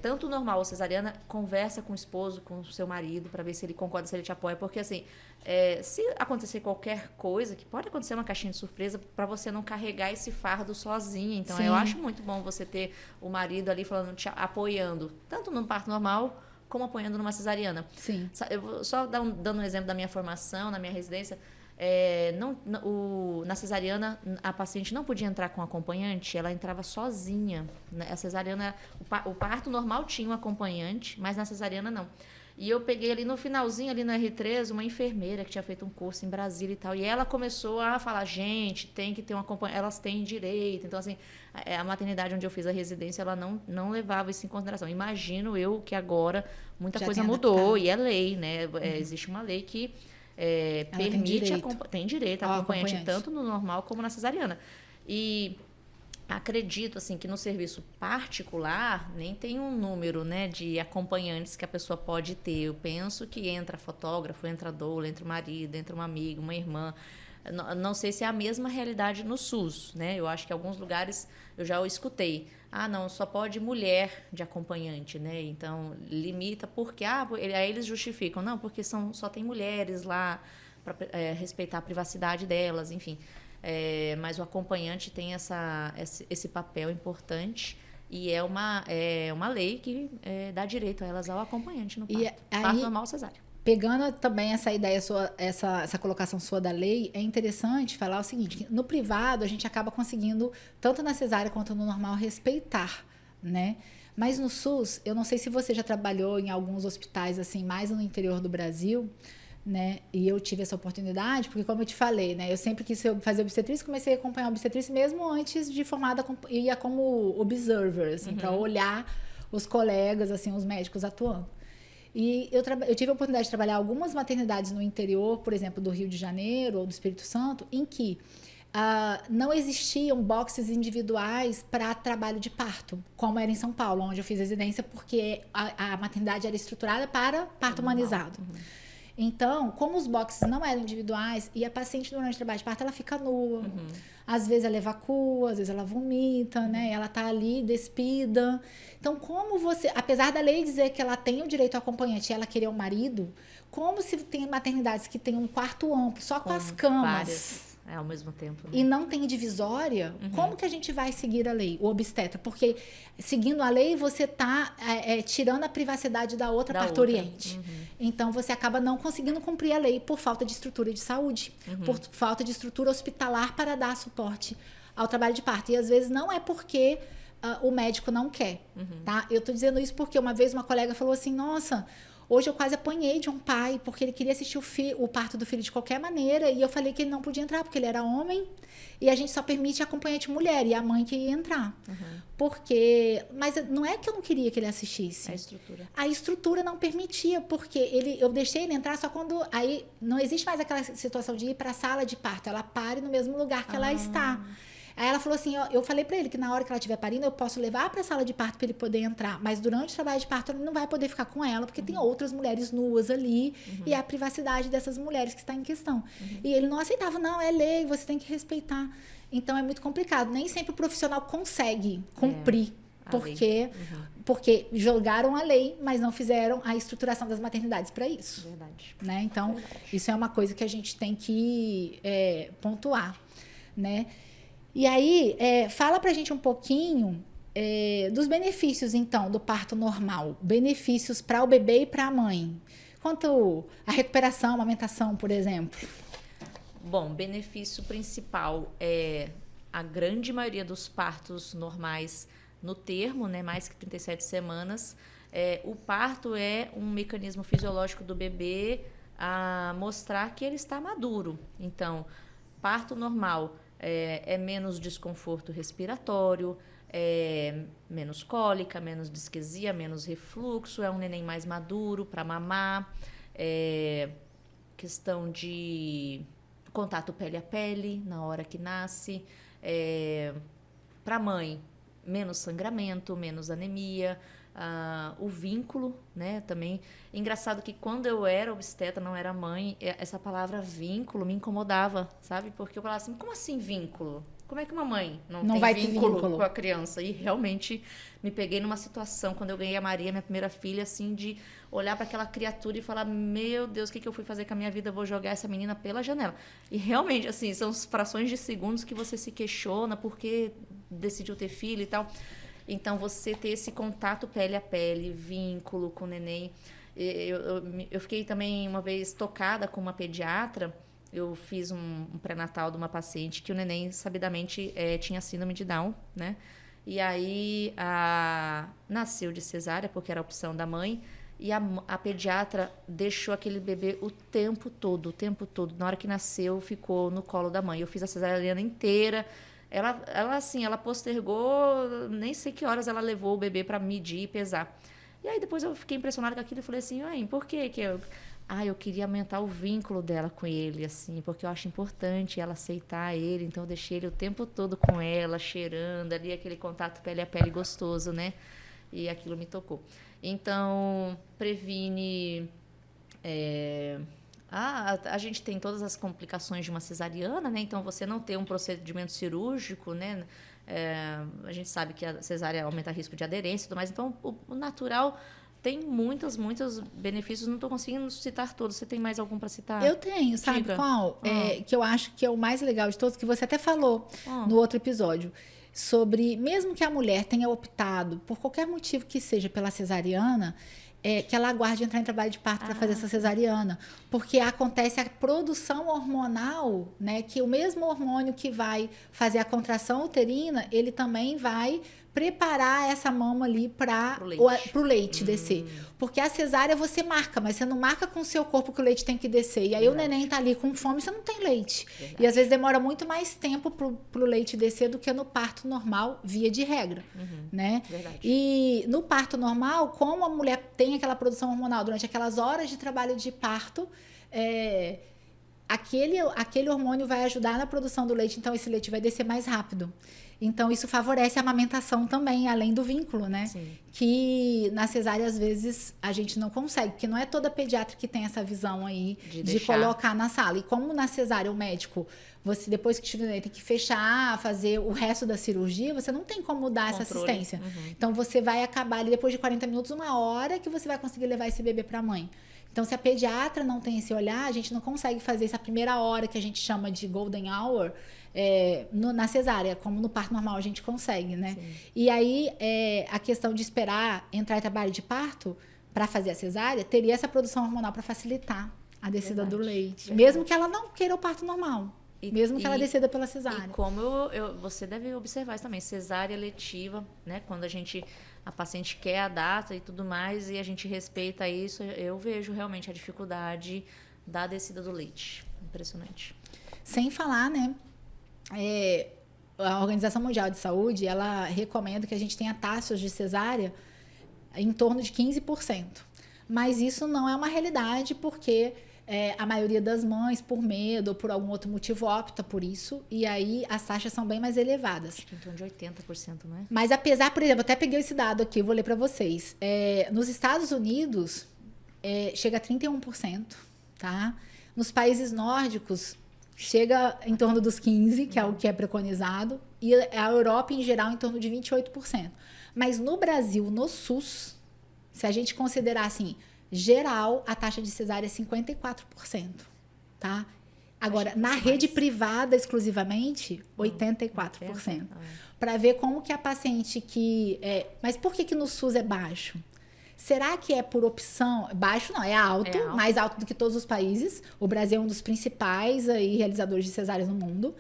tanto normal ou cesariana, conversa com o esposo, com o seu marido, para ver se ele concorda, se ele te apoia, porque assim, se acontecer qualquer coisa, que pode acontecer uma caixinha de surpresa, para você não carregar esse fardo sozinha. Então, Sim. eu acho muito bom você ter o marido ali falando, te apoiando, tanto no parto normal, como apoiando numa cesariana. Sim. Eu vou só dando um exemplo da minha formação, na minha residência. Na cesariana, a paciente não podia entrar com acompanhante, ela entrava sozinha. A cesariana, o parto normal tinha um acompanhante, mas na cesariana não. E eu peguei ali no finalzinho, ali no R3, uma enfermeira que tinha feito um curso em Brasília e tal. E ela começou a falar, gente, tem que ter um acompanhante, elas têm direito. Então, assim, a maternidade onde eu fiz a residência, ela não levava isso em consideração. Imagino eu que agora muita coisa mudou, e é lei, né? Existe uma lei que permite, tem direito a acompanhante, tanto no normal como na cesariana. E acredito assim que no serviço particular nem tem um número, né, de acompanhantes que a pessoa pode ter. Eu penso que entra fotógrafo, entra doula, entra o marido, entra uma amiga, uma irmã. Não sei se é a mesma realidade no SUS, né? Eu acho que em alguns lugares eu já escutei. Não, só pode mulher de acompanhante, né? Então, limita porque... aí eles justificam. Não, porque só tem mulheres lá para respeitar a privacidade delas, enfim. Mas o acompanhante tem esse papel importante e é uma lei que dá direito a elas ao acompanhante no parto normal cesárea. Pegando também essa ideia sua, essa colocação sua da lei, é interessante falar o seguinte, que no privado a gente acaba conseguindo, tanto na cesárea quanto no normal, respeitar, né? Mas no SUS, eu não sei se você já trabalhou em alguns hospitais assim, mais no interior do Brasil, né? E eu tive essa oportunidade, porque como eu te falei, né? Eu sempre quis fazer obstetrícia, comecei a acompanhar obstetrícia mesmo antes de formada, ia como observer, assim, para olhar os colegas, assim, os médicos atuando. E eu tive a oportunidade de trabalhar algumas maternidades no interior, por exemplo, do Rio de Janeiro ou do Espírito Santo, em que não existiam boxes individuais para trabalho de parto, como era em São Paulo, onde eu fiz residência, porque a maternidade era estruturada para parto humanizado. Então, como os boxes não eram individuais, e a paciente durante o trabalho de parto, ela fica nua. Às vezes ela evacua, às vezes ela vomita, né? Ela tá ali despida. Então, como você... Apesar da lei dizer que ela tem o direito ao acompanhante e ela querer um marido, como se tem maternidades que tem um quarto amplo, só com as camas... Várias. Ao mesmo tempo. Né? E não tem divisória, como que a gente vai seguir a lei, o obstetra? Porque seguindo a lei, você está tirando a privacidade da outra parturiente. Então, você acaba não conseguindo cumprir a lei por falta de estrutura de saúde, por falta de estrutura hospitalar para dar suporte ao trabalho de parto. E, às vezes, não é porque o médico não quer. Tá? Eu estou dizendo isso porque uma vez uma colega falou assim, nossa... Hoje eu quase apanhei de um pai, porque ele queria assistir o parto do filho de qualquer maneira, e eu falei que ele não podia entrar, porque ele era homem, e a gente só permite acompanhante mulher, e a mãe que ia entrar. Porque... Mas não é que eu não queria que ele assistisse. A estrutura. A estrutura não permitia, porque eu deixei ele entrar só quando... Aí não existe mais aquela situação de ir para a sala de parto, ela pare no mesmo lugar que ela está. Aí ela falou assim, eu falei pra ele que na hora que ela estiver parindo, eu posso levar pra sala de parto pra ele poder entrar, mas durante o trabalho de parto ele não vai poder ficar com ela, porque tem outras mulheres nuas ali, e é a privacidade dessas mulheres que está em questão. E ele não aceitava, não, é lei, você tem que respeitar. Então é muito complicado, nem sempre o profissional consegue cumprir, porque jogaram a lei, mas não fizeram a estruturação das maternidades para isso. Verdade. Né? Então, isso é uma coisa que a gente tem que pontuar, né? E aí, fala pra gente um pouquinho dos benefícios, então, do parto normal. Benefícios para o bebê e para a mãe. Quanto à recuperação, amamentação, por exemplo. Bom, benefício principal é a grande maioria dos partos normais no termo, né, mais que 37 semanas. O parto é um mecanismo fisiológico do bebê a mostrar que ele está maduro. Então, parto normal é menos desconforto respiratório, menos cólica, menos disquesia, menos refluxo, é um neném mais maduro para mamar, questão de contato pele a pele na hora que nasce, para a mãe, menos sangramento, menos anemia, o vínculo, né, também. Engraçado que quando eu era obstetra, não era mãe, essa palavra vínculo me incomodava, sabe? Porque eu falava assim, como assim vínculo? Como é que uma mãe não tem vai vínculo ter vínculo com a criança? E realmente me peguei numa situação, quando eu ganhei a Maria, minha primeira filha, assim, de olhar para aquela criatura e falar, meu Deus, o que eu fui fazer com a minha vida? Eu vou jogar essa menina pela janela. E realmente, assim, são frações de segundos que você se questiona por que decidiu ter filho e tal. Então, você ter esse contato pele a pele, vínculo com o neném. Eu fiquei também uma vez tocada com uma pediatra. Eu fiz um pré-natal de uma paciente que o neném, sabidamente, tinha síndrome de Down, né? E aí, nasceu de cesárea, porque era a opção da mãe. E a pediatra deixou aquele bebê o tempo todo. Na hora que nasceu, ficou no colo da mãe. Eu fiz a cesariana inteira. Ela postergou, nem sei que horas ela levou o bebê para medir e pesar. E aí depois eu fiquei impressionada com aquilo e falei assim, mãe, por que eu... eu queria aumentar o vínculo dela com ele, assim, porque eu acho importante ela aceitar ele, então eu deixei ele o tempo todo com ela, cheirando ali, aquele contato pele a pele gostoso, né? E aquilo me tocou. Então, previne... a gente tem todas as complicações de uma cesariana, né? Então, você não ter um procedimento cirúrgico, né? A gente sabe que a cesárea aumenta o risco de aderência e tudo mais. Então, o natural tem muitos benefícios. Não estou conseguindo citar todos. Você tem mais algum para citar? Eu tenho, sabe qual? Que eu acho que é o mais legal de todos, que você até falou no outro episódio. Sobre, mesmo que a mulher tenha optado, por qualquer motivo que seja, pela cesariana... que ela aguarde entrar em trabalho de parto para fazer essa cesariana, porque acontece a produção hormonal, né, que o mesmo hormônio que vai fazer a contração uterina, ele também vai preparar essa mama ali para o leite descer. Porque a cesárea você marca, mas você não marca com o seu corpo que o leite tem que descer. E aí o neném tá ali com fome, você não tem leite. E às vezes demora muito mais tempo pro leite descer do que no parto normal, via de regra, né? E no parto normal, como a mulher tem aquela produção hormonal durante aquelas horas de trabalho de parto, aquele hormônio vai ajudar na produção do leite, então esse leite vai descer mais rápido. Então, isso favorece a amamentação também, além do vínculo, né? Sim. Que na cesárea, às vezes, a gente não consegue, porque não é toda pediatra que tem essa visão aí de colocar na sala. E como na cesárea o médico, você depois que tiver, tem que fechar, fazer o resto da cirurgia, você não tem como dar essa assistência. Então, você vai acabar ali, depois de 40 minutos, 1 hora, que você vai conseguir levar esse bebê para a mãe. Então, se a pediatra não tem esse olhar, a gente não consegue fazer essa primeira hora que a gente chama de golden hour na cesárea, como no parto normal a gente consegue, né? Sim. E aí, a questão de esperar entrar em trabalho de parto para fazer a cesárea, teria essa produção hormonal para facilitar a descida do leite. Mesmo que ela não queira o parto normal. Mesmo que ela decida pela cesárea. E como você deve observar isso também, cesárea letiva, né? Quando a paciente quer a data e tudo mais, e a gente respeita isso, eu vejo realmente a dificuldade da descida do leite. Impressionante. Sem falar, né? A Organização Mundial de Saúde, ela recomenda que a gente tenha taxas de cesárea em torno de 15%. Mas isso não é uma realidade, porque a maioria das mães, por medo ou por algum outro motivo, opta por isso. E aí as taxas são bem mais elevadas. Acho que em torno de 80%, não é? Mas apesar, por exemplo, até peguei esse dado aqui, vou ler para vocês. Nos Estados Unidos, chega a 31%, tá? Nos países nórdicos, chega em torno dos 15%, que é o que é preconizado. E a Europa, em geral, em torno de 28%. Mas no Brasil, no SUS, se a gente considerar assim... geral, a taxa de cesárea é 54%, tá? Agora, na rede privada, exclusivamente, 84%. Para ver como que a paciente que... Mas por que no SUS é baixo? Será que é por opção? Baixo não, é alto, mais alto do que todos os países. O Brasil é um dos principais aí, realizadores de cesáreas no mundo.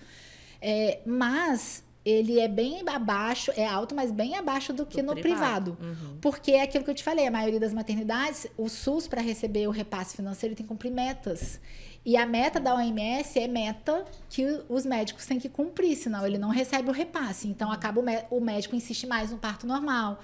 Mas ele é bem abaixo, é alto, mas bem abaixo do que no privado. Porque é aquilo que eu te falei, a maioria das maternidades, o SUS, para receber o repasse financeiro, tem que cumprir metas. E a meta da OMS é meta que os médicos têm que cumprir, senão ele não recebe o repasse. Então, acaba o médico insiste mais no parto normal.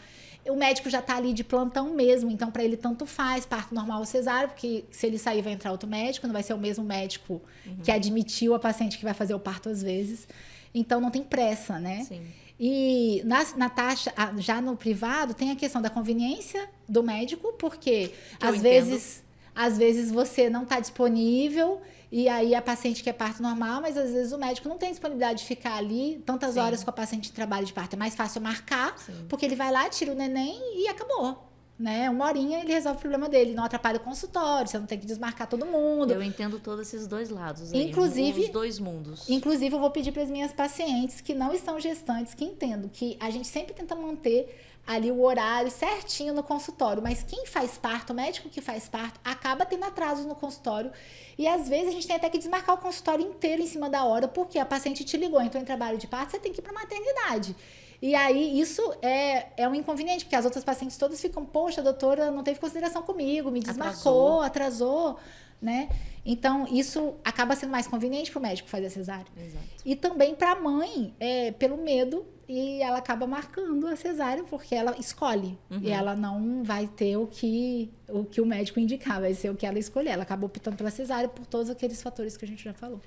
O médico já está ali de plantão mesmo, então para ele tanto faz parto normal ou cesárea, porque se ele sair vai entrar outro médico, não vai ser o mesmo médico que admitiu a paciente que vai fazer o parto às vezes. Então não tem pressa, né? Sim. E na taxa, já no privado, tem a questão da conveniência do médico, porque às vezes você não está disponível e aí a paciente quer parto normal, mas às vezes o médico não tem disponibilidade de ficar ali tantas horas com a paciente em trabalho de parto. É mais fácil marcar, porque ele vai lá, tira o neném e acabou. Né? 1 horinha ele resolve o problema dele, não atrapalha o consultório, você não tem que desmarcar todo mundo. Eu entendo todos esses dois lados aí, inclusive, os dois mundos. Inclusive, eu vou pedir para as minhas pacientes que não estão gestantes, que entendam que a gente sempre tenta manter ali o horário certinho no consultório, mas quem faz parto, o médico que faz parto, acaba tendo atrasos no consultório e às vezes a gente tem até que desmarcar o consultório inteiro em cima da hora, porque a paciente te ligou, entrou em trabalho de parto, você tem que ir para a maternidade. E aí, isso é um inconveniente, porque as outras pacientes todas ficam, poxa, a doutora não teve consideração comigo, me desmarcou, atrasou, né? Então, isso acaba sendo mais conveniente para o médico fazer a cesárea. Exato. E também para a mãe, pelo medo, e ela acaba marcando a cesárea, porque ela escolhe. E ela não vai ter o que o médico indicar, vai ser o que ela escolher. Ela acaba optando pela cesárea por todos aqueles fatores que a gente já falou.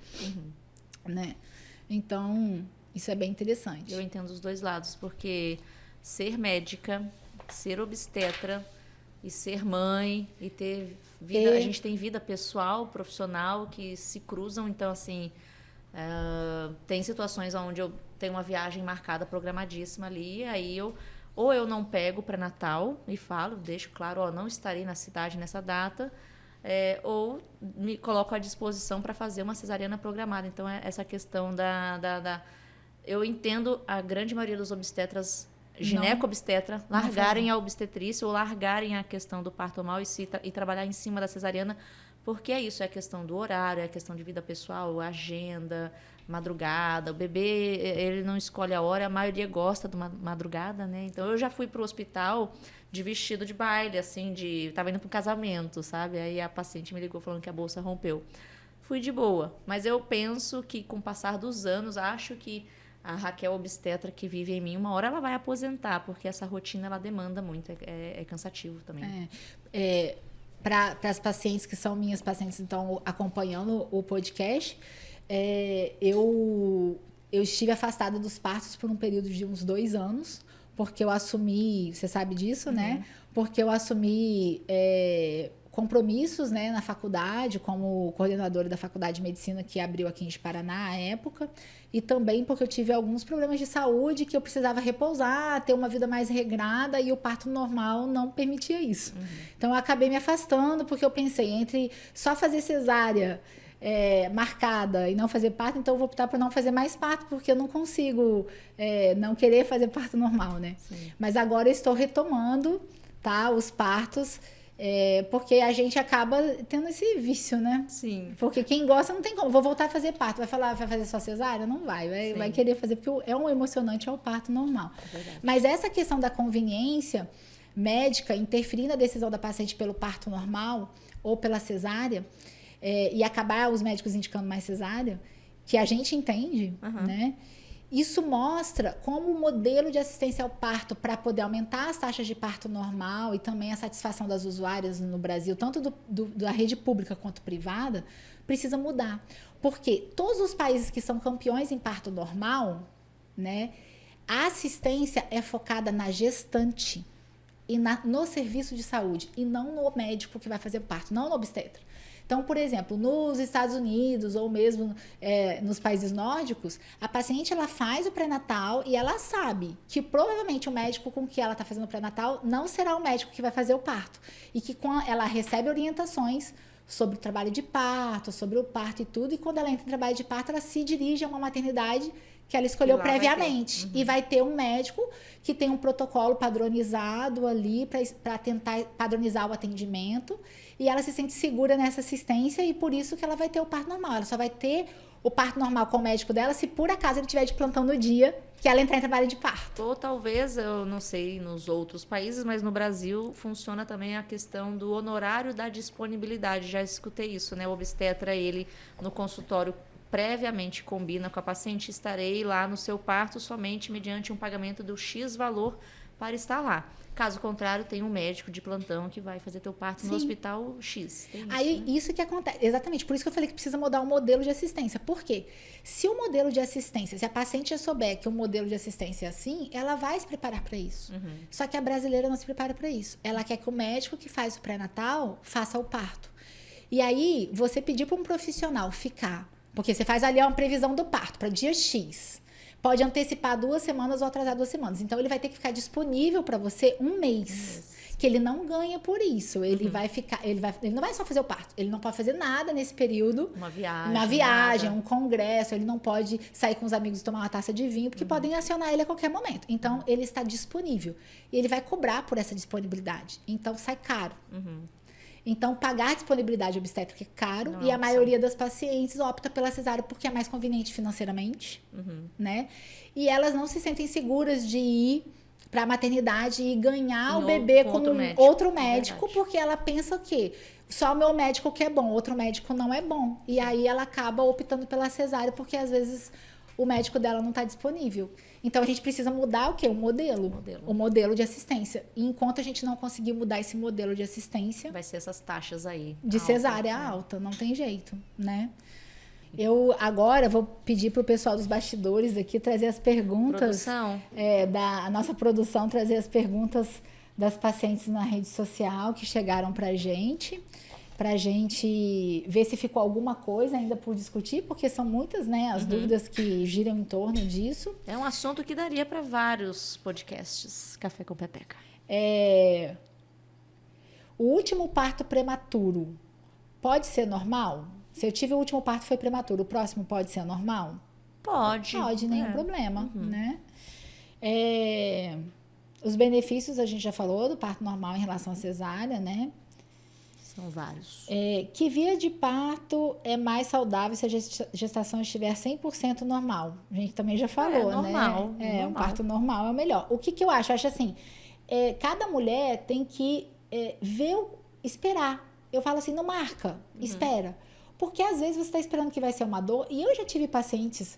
Né? Então, isso é bem interessante. Eu entendo os dois lados, porque ser médica, ser obstetra e ser mãe e ter vida... A gente tem vida pessoal, profissional que se cruzam. Então, assim, tem situações onde eu tenho uma viagem marcada, programadíssima ali, aí ou eu não pego pré-natal e falo, deixo claro, não estarei na cidade nessa data, ou me coloco à disposição para fazer uma cesariana programada. Então, essa questão eu entendo a grande maioria dos obstetras, gineco-obstetra, largarem a obstetrícia ou largarem a questão do parto normal e trabalhar em cima da cesariana, porque é isso, é a questão do horário, é a questão de vida pessoal, agenda, madrugada. O bebê, ele não escolhe a hora, a maioria gosta de uma madrugada, né? Então, eu já fui para o hospital de vestido de baile, assim, estava indo para um casamento, sabe? Aí a paciente me ligou falando que a bolsa rompeu. Fui de boa, mas eu penso que com o passar dos anos, acho que a Raquel obstetra que vive em mim, uma hora ela vai aposentar, porque essa rotina ela demanda muito, é cansativo também. Para as pacientes que são minhas pacientes, então, acompanhando o podcast, eu estive afastada dos partos por um período de uns 2 anos, porque eu assumi, você sabe disso, né? Porque eu assumi compromissos, né, na faculdade, como coordenadora da Faculdade de Medicina que abriu aqui em Paraná à época, e também porque eu tive alguns problemas de saúde que eu precisava repousar, ter uma vida mais regrada, e o parto normal não permitia isso. Então, eu acabei me afastando, porque eu pensei, entre só fazer cesárea marcada e não fazer parto, então eu vou optar por não fazer mais parto, porque eu não consigo não querer fazer parto normal, né? Sim. Mas agora eu estou retomando, tá, os partos, porque a gente acaba tendo esse vício, né? Sim. Porque quem gosta não tem como. Vou voltar a fazer parto. Vai falar, vai fazer só cesárea? Não vai querer fazer, porque é um emocionante, é o parto normal. Mas essa questão da conveniência médica interferir na decisão da paciente pelo parto normal ou pela cesárea, e acabar os médicos indicando mais cesárea, que a gente entende, né? Isso mostra como o modelo de assistência ao parto, para poder aumentar as taxas de parto normal e também a satisfação das usuárias no Brasil, tanto da rede pública quanto privada, precisa mudar. Porque todos os países que são campeões em parto normal, né, a assistência é focada na gestante e no serviço de saúde, e não no médico que vai fazer o parto, não no obstetra. Então, por exemplo, nos Estados Unidos ou mesmo nos países nórdicos, a paciente ela faz o pré-natal e ela sabe que provavelmente o médico com que ela está fazendo o pré-natal não será o médico que vai fazer o parto. E que ela recebe orientações sobre o trabalho de parto, sobre o parto e tudo, e quando ela entra em trabalho de parto, ela se dirige a uma maternidade que ela escolheu previamente. E vai ter um médico que tem um protocolo padronizado ali para tentar padronizar o atendimento, e ela se sente segura nessa assistência, e por isso que ela vai ter o parto normal. Ela só vai ter o parto normal com o médico dela, se por acaso ele tiver de plantão no dia que ela entrar em trabalho de parto. Ou talvez, eu não sei nos outros países, mas no Brasil funciona também a questão do honorário da disponibilidade. Já escutei isso, né? O obstetra, ele no consultório previamente combina com a paciente, estarei lá no seu parto somente mediante um pagamento do X valor para estar lá. Caso contrário, tem um médico de plantão que vai fazer teu parto no hospital X. Tem isso, aí, né? isso que acontece. Exatamente, por isso que eu falei que precisa mudar o modelo de assistência. Por quê? Se o modelo de assistência, se a paciente já souber que o modelo de assistência é assim, ela vai se preparar para isso. Só que a brasileira não se prepara para isso. Ela quer que o médico que faz o pré-natal faça o parto. E aí, você pedir para um profissional ficar, porque você faz ali uma previsão do parto para dia X. Pode antecipar 2 semanas ou atrasar 2 semanas. Então, ele vai ter que ficar disponível para você 1 mês. Que ele não ganha por isso. Ele vai ficar. Ele não vai só fazer o parto. Ele não pode fazer nada nesse período. Uma viagem. Uma viagem, nada. um congresso. Ele não pode sair com os amigos e tomar uma taça de vinho, porque podem acionar ele a qualquer momento. Então, ele está disponível. E ele vai cobrar por essa disponibilidade. Então, sai caro. Então, pagar a disponibilidade obstétrica é caro Não é e a opção. maioria das pacientes opta pela cesárea porque é mais conveniente financeiramente, né? E elas não se sentem seguras de ir para a maternidade e ganhar o bebê com com outro médico, médico, verdade. porque ela pensa que só o meu médico que é bom, outro médico não é bom. E aí ela acaba optando pela cesárea porque às vezes o médico dela não está disponível. Então a gente precisa mudar o quê? O modelo. O modelo de assistência. E enquanto a gente não conseguir mudar esse modelo de assistência, Vai ser essas taxas aí. de altas, cesárea né? alta, não tem jeito, né? Eu agora vou pedir para o pessoal dos bastidores aqui trazer as perguntas. Produção. Da nossa produção, trazer as perguntas das pacientes na rede social que chegaram para a gente ver se ficou alguma coisa ainda por discutir, porque são muitas, né, as dúvidas que giram em torno disso. É um assunto que daria para vários podcasts. Café com Pepeca. O último parto prematuro pode ser normal? Se eu tive o último parto foi prematuro, o próximo pode ser normal? Pode. Pode, nenhum problema, né? Os benefícios a gente já falou do parto normal em relação à cesárea, né? São vários. Que via de parto é mais saudável se a gestação estiver 100% normal? A gente também já falou, normal, né? Um normal. parto normal é o melhor. O que eu acho? Eu acho assim, cada mulher tem que esperar. Eu falo assim, não marca, espera. Porque às vezes você está esperando que vai ser uma dor. E eu já tive pacientes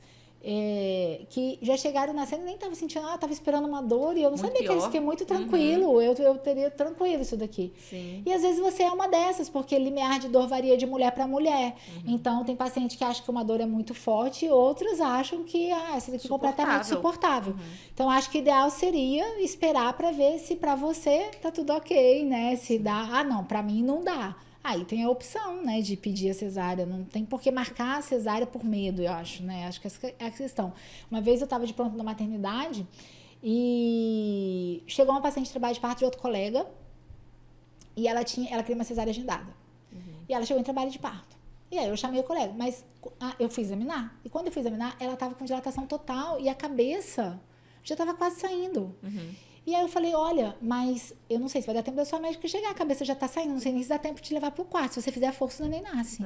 que já chegaram nascendo e nem estavam sentindo, estava esperando uma dor. E eu não Muito sabia que eles pior. fiquei muito tranquilo. Eu teria tranquilo isso daqui. Sim. E às vezes você é uma dessas, porque limiar de dor varia de mulher para mulher. Então, tem paciente que acha que uma dor é muito forte e outros acham que essa daqui é completamente suportável. Então, acho que o ideal seria esperar para ver se para você tá tudo ok, né? Se dá, não, para mim não dá. Aí tem a opção, né, de pedir a cesárea. Não tem por que marcar a cesárea por medo, eu acho, né? Acho que essa é a questão. Uma vez eu estava de plantão na maternidade e chegou uma paciente de trabalho de parto de outro colega e ela queria uma cesárea agendada. E ela chegou em trabalho de parto. E aí eu chamei o colega, mas eu fui examinar. E quando eu fui examinar, ela estava com dilatação total e a cabeça já estava quase saindo. E aí eu falei, olha, mas eu não sei se vai dar tempo da sua médica chegar, a cabeça já tá saindo, não sei nem se dá tempo de levar pro quarto. Se você fizer força, o neném nasce.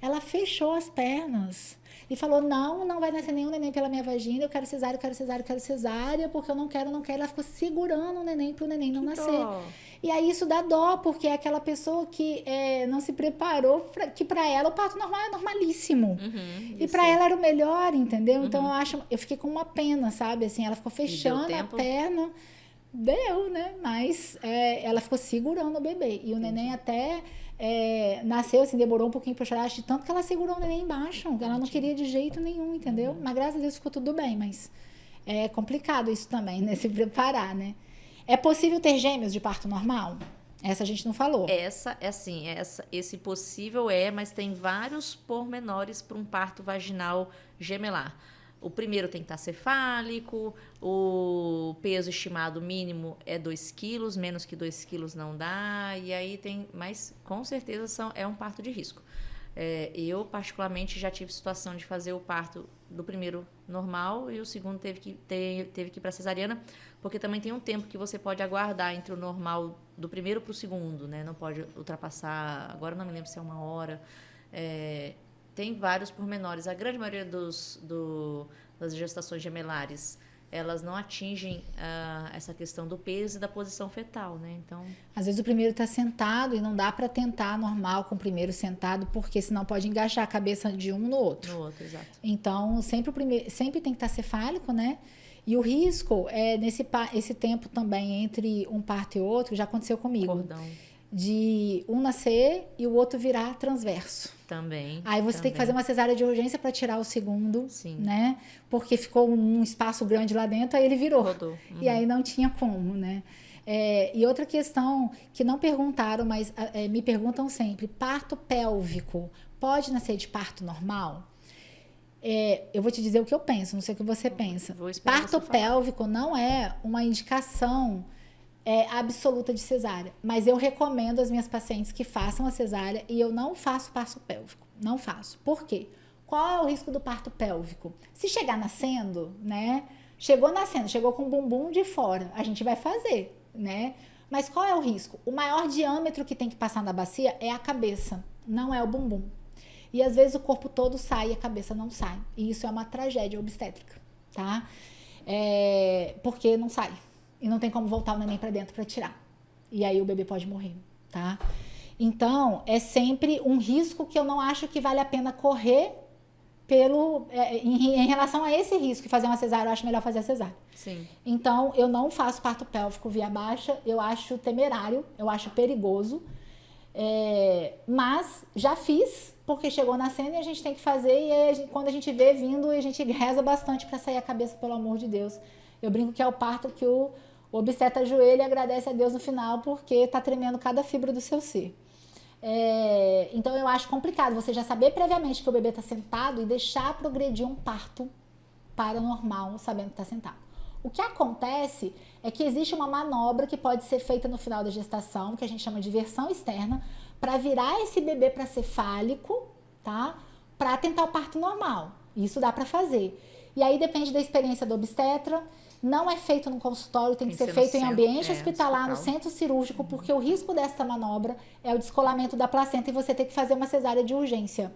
Ela fechou as pernas e falou, não vai nascer nenhum neném pela minha vagina, eu quero cesárea, porque eu não quero. Ela ficou segurando o neném pro neném não nascer. Dó. E aí isso dá dó, porque é aquela pessoa que não se preparou, que para ela o parto normal é normalíssimo. E para ela era o melhor, entendeu? Então eu fiquei com uma pena, sabe? Assim, ela ficou fechando a perna. Deu, né? Mas ela ficou segurando o bebê. E o neném até nasceu, assim, demorou um pouquinho pra chorar, de tanto que ela segurou o neném embaixo. Ela não queria de jeito nenhum, entendeu? Mas graças a Deus ficou tudo bem, mas é complicado isso também, né? Se preparar, né? É possível ter gêmeos de parto normal? Essa a gente não falou. Esse possível mas tem vários pormenores para um parto vaginal gemelar. O primeiro tem que estar cefálico, o peso estimado mínimo é 2 quilos, menos que 2 quilos não dá, e aí mas com certeza é um parto de risco. Eu, particularmente, já tive situação de fazer o parto do primeiro normal e o segundo teve que ir para cesariana, porque também tem um tempo que você pode aguardar entre o normal do primeiro para o segundo, né? Não pode ultrapassar, agora não me lembro se é 1 hora. tem vários pormenores. A grande maioria das gestações gemelares, elas não atingem essa questão do peso e da posição fetal, né? Então, às vezes o primeiro está sentado e não dá para tentar normal com o primeiro sentado, porque senão pode engaixar a cabeça de um no outro. no outro, exato. Então, sempre tem que estar cefálico, né? E o risco é esse tempo também entre um parto e outro, já aconteceu comigo. Cordão. De um nascer e o outro virar transverso. Também. Aí você tem que fazer uma cesárea de urgência para tirar o segundo, Sim. né? Porque ficou um espaço grande lá dentro, aí ele virou. Rodou. Uhum. E aí não tinha como, né? E outra questão que não perguntaram, mas me perguntam sempre: parto pélvico pode nascer de parto normal? Eu vou te dizer o que eu penso, não sei o que você pensa. Parto pélvico não é uma indicação absoluta de cesárea, mas eu recomendo às minhas pacientes que façam a cesárea e eu não faço parto pélvico, não faço. Por quê? Qual é o risco do parto pélvico? Se chegar nascendo, né? Chegou nascendo, chegou com o bumbum de fora, a gente vai fazer, né? Mas qual é o risco? O maior diâmetro que tem que passar na bacia é a cabeça, não é o bumbum. E às vezes o corpo todo sai e a cabeça não sai. E isso é uma tragédia obstétrica, tá? Porque não sai. E não tem como voltar o neném para dentro para tirar. E aí o bebê pode morrer, tá? Então, é sempre um risco que eu não acho que vale a pena correr em relação a esse risco. Fazer uma cesárea, eu acho melhor fazer a cesárea. Sim. Então, eu não faço parto pélvico via baixa. Eu acho temerário, eu acho perigoso. Mas já fiz, porque chegou nascendo e a gente tem que fazer. E quando a gente vê vindo, a gente reza bastante para sair a cabeça, pelo amor de Deus. Eu brinco que é o parto que o obstetra ajoelha e agradece a Deus no final, porque tá tremendo cada fibra do seu ser. Então eu acho complicado você já saber previamente que o bebê tá sentado e deixar progredir um parto paranormal sabendo que tá sentado. O que acontece é que existe uma manobra que pode ser feita no final da gestação, que a gente chama de versão externa, para virar esse bebê para cefálico, tá? Para tentar o parto normal. Isso dá para fazer. E aí depende da experiência do obstetra. Não é feito no consultório, tem que ser feito em ambiente hospitalar, no centro cirúrgico, porque o risco desta manobra é o descolamento da placenta e você ter que fazer uma cesárea de urgência.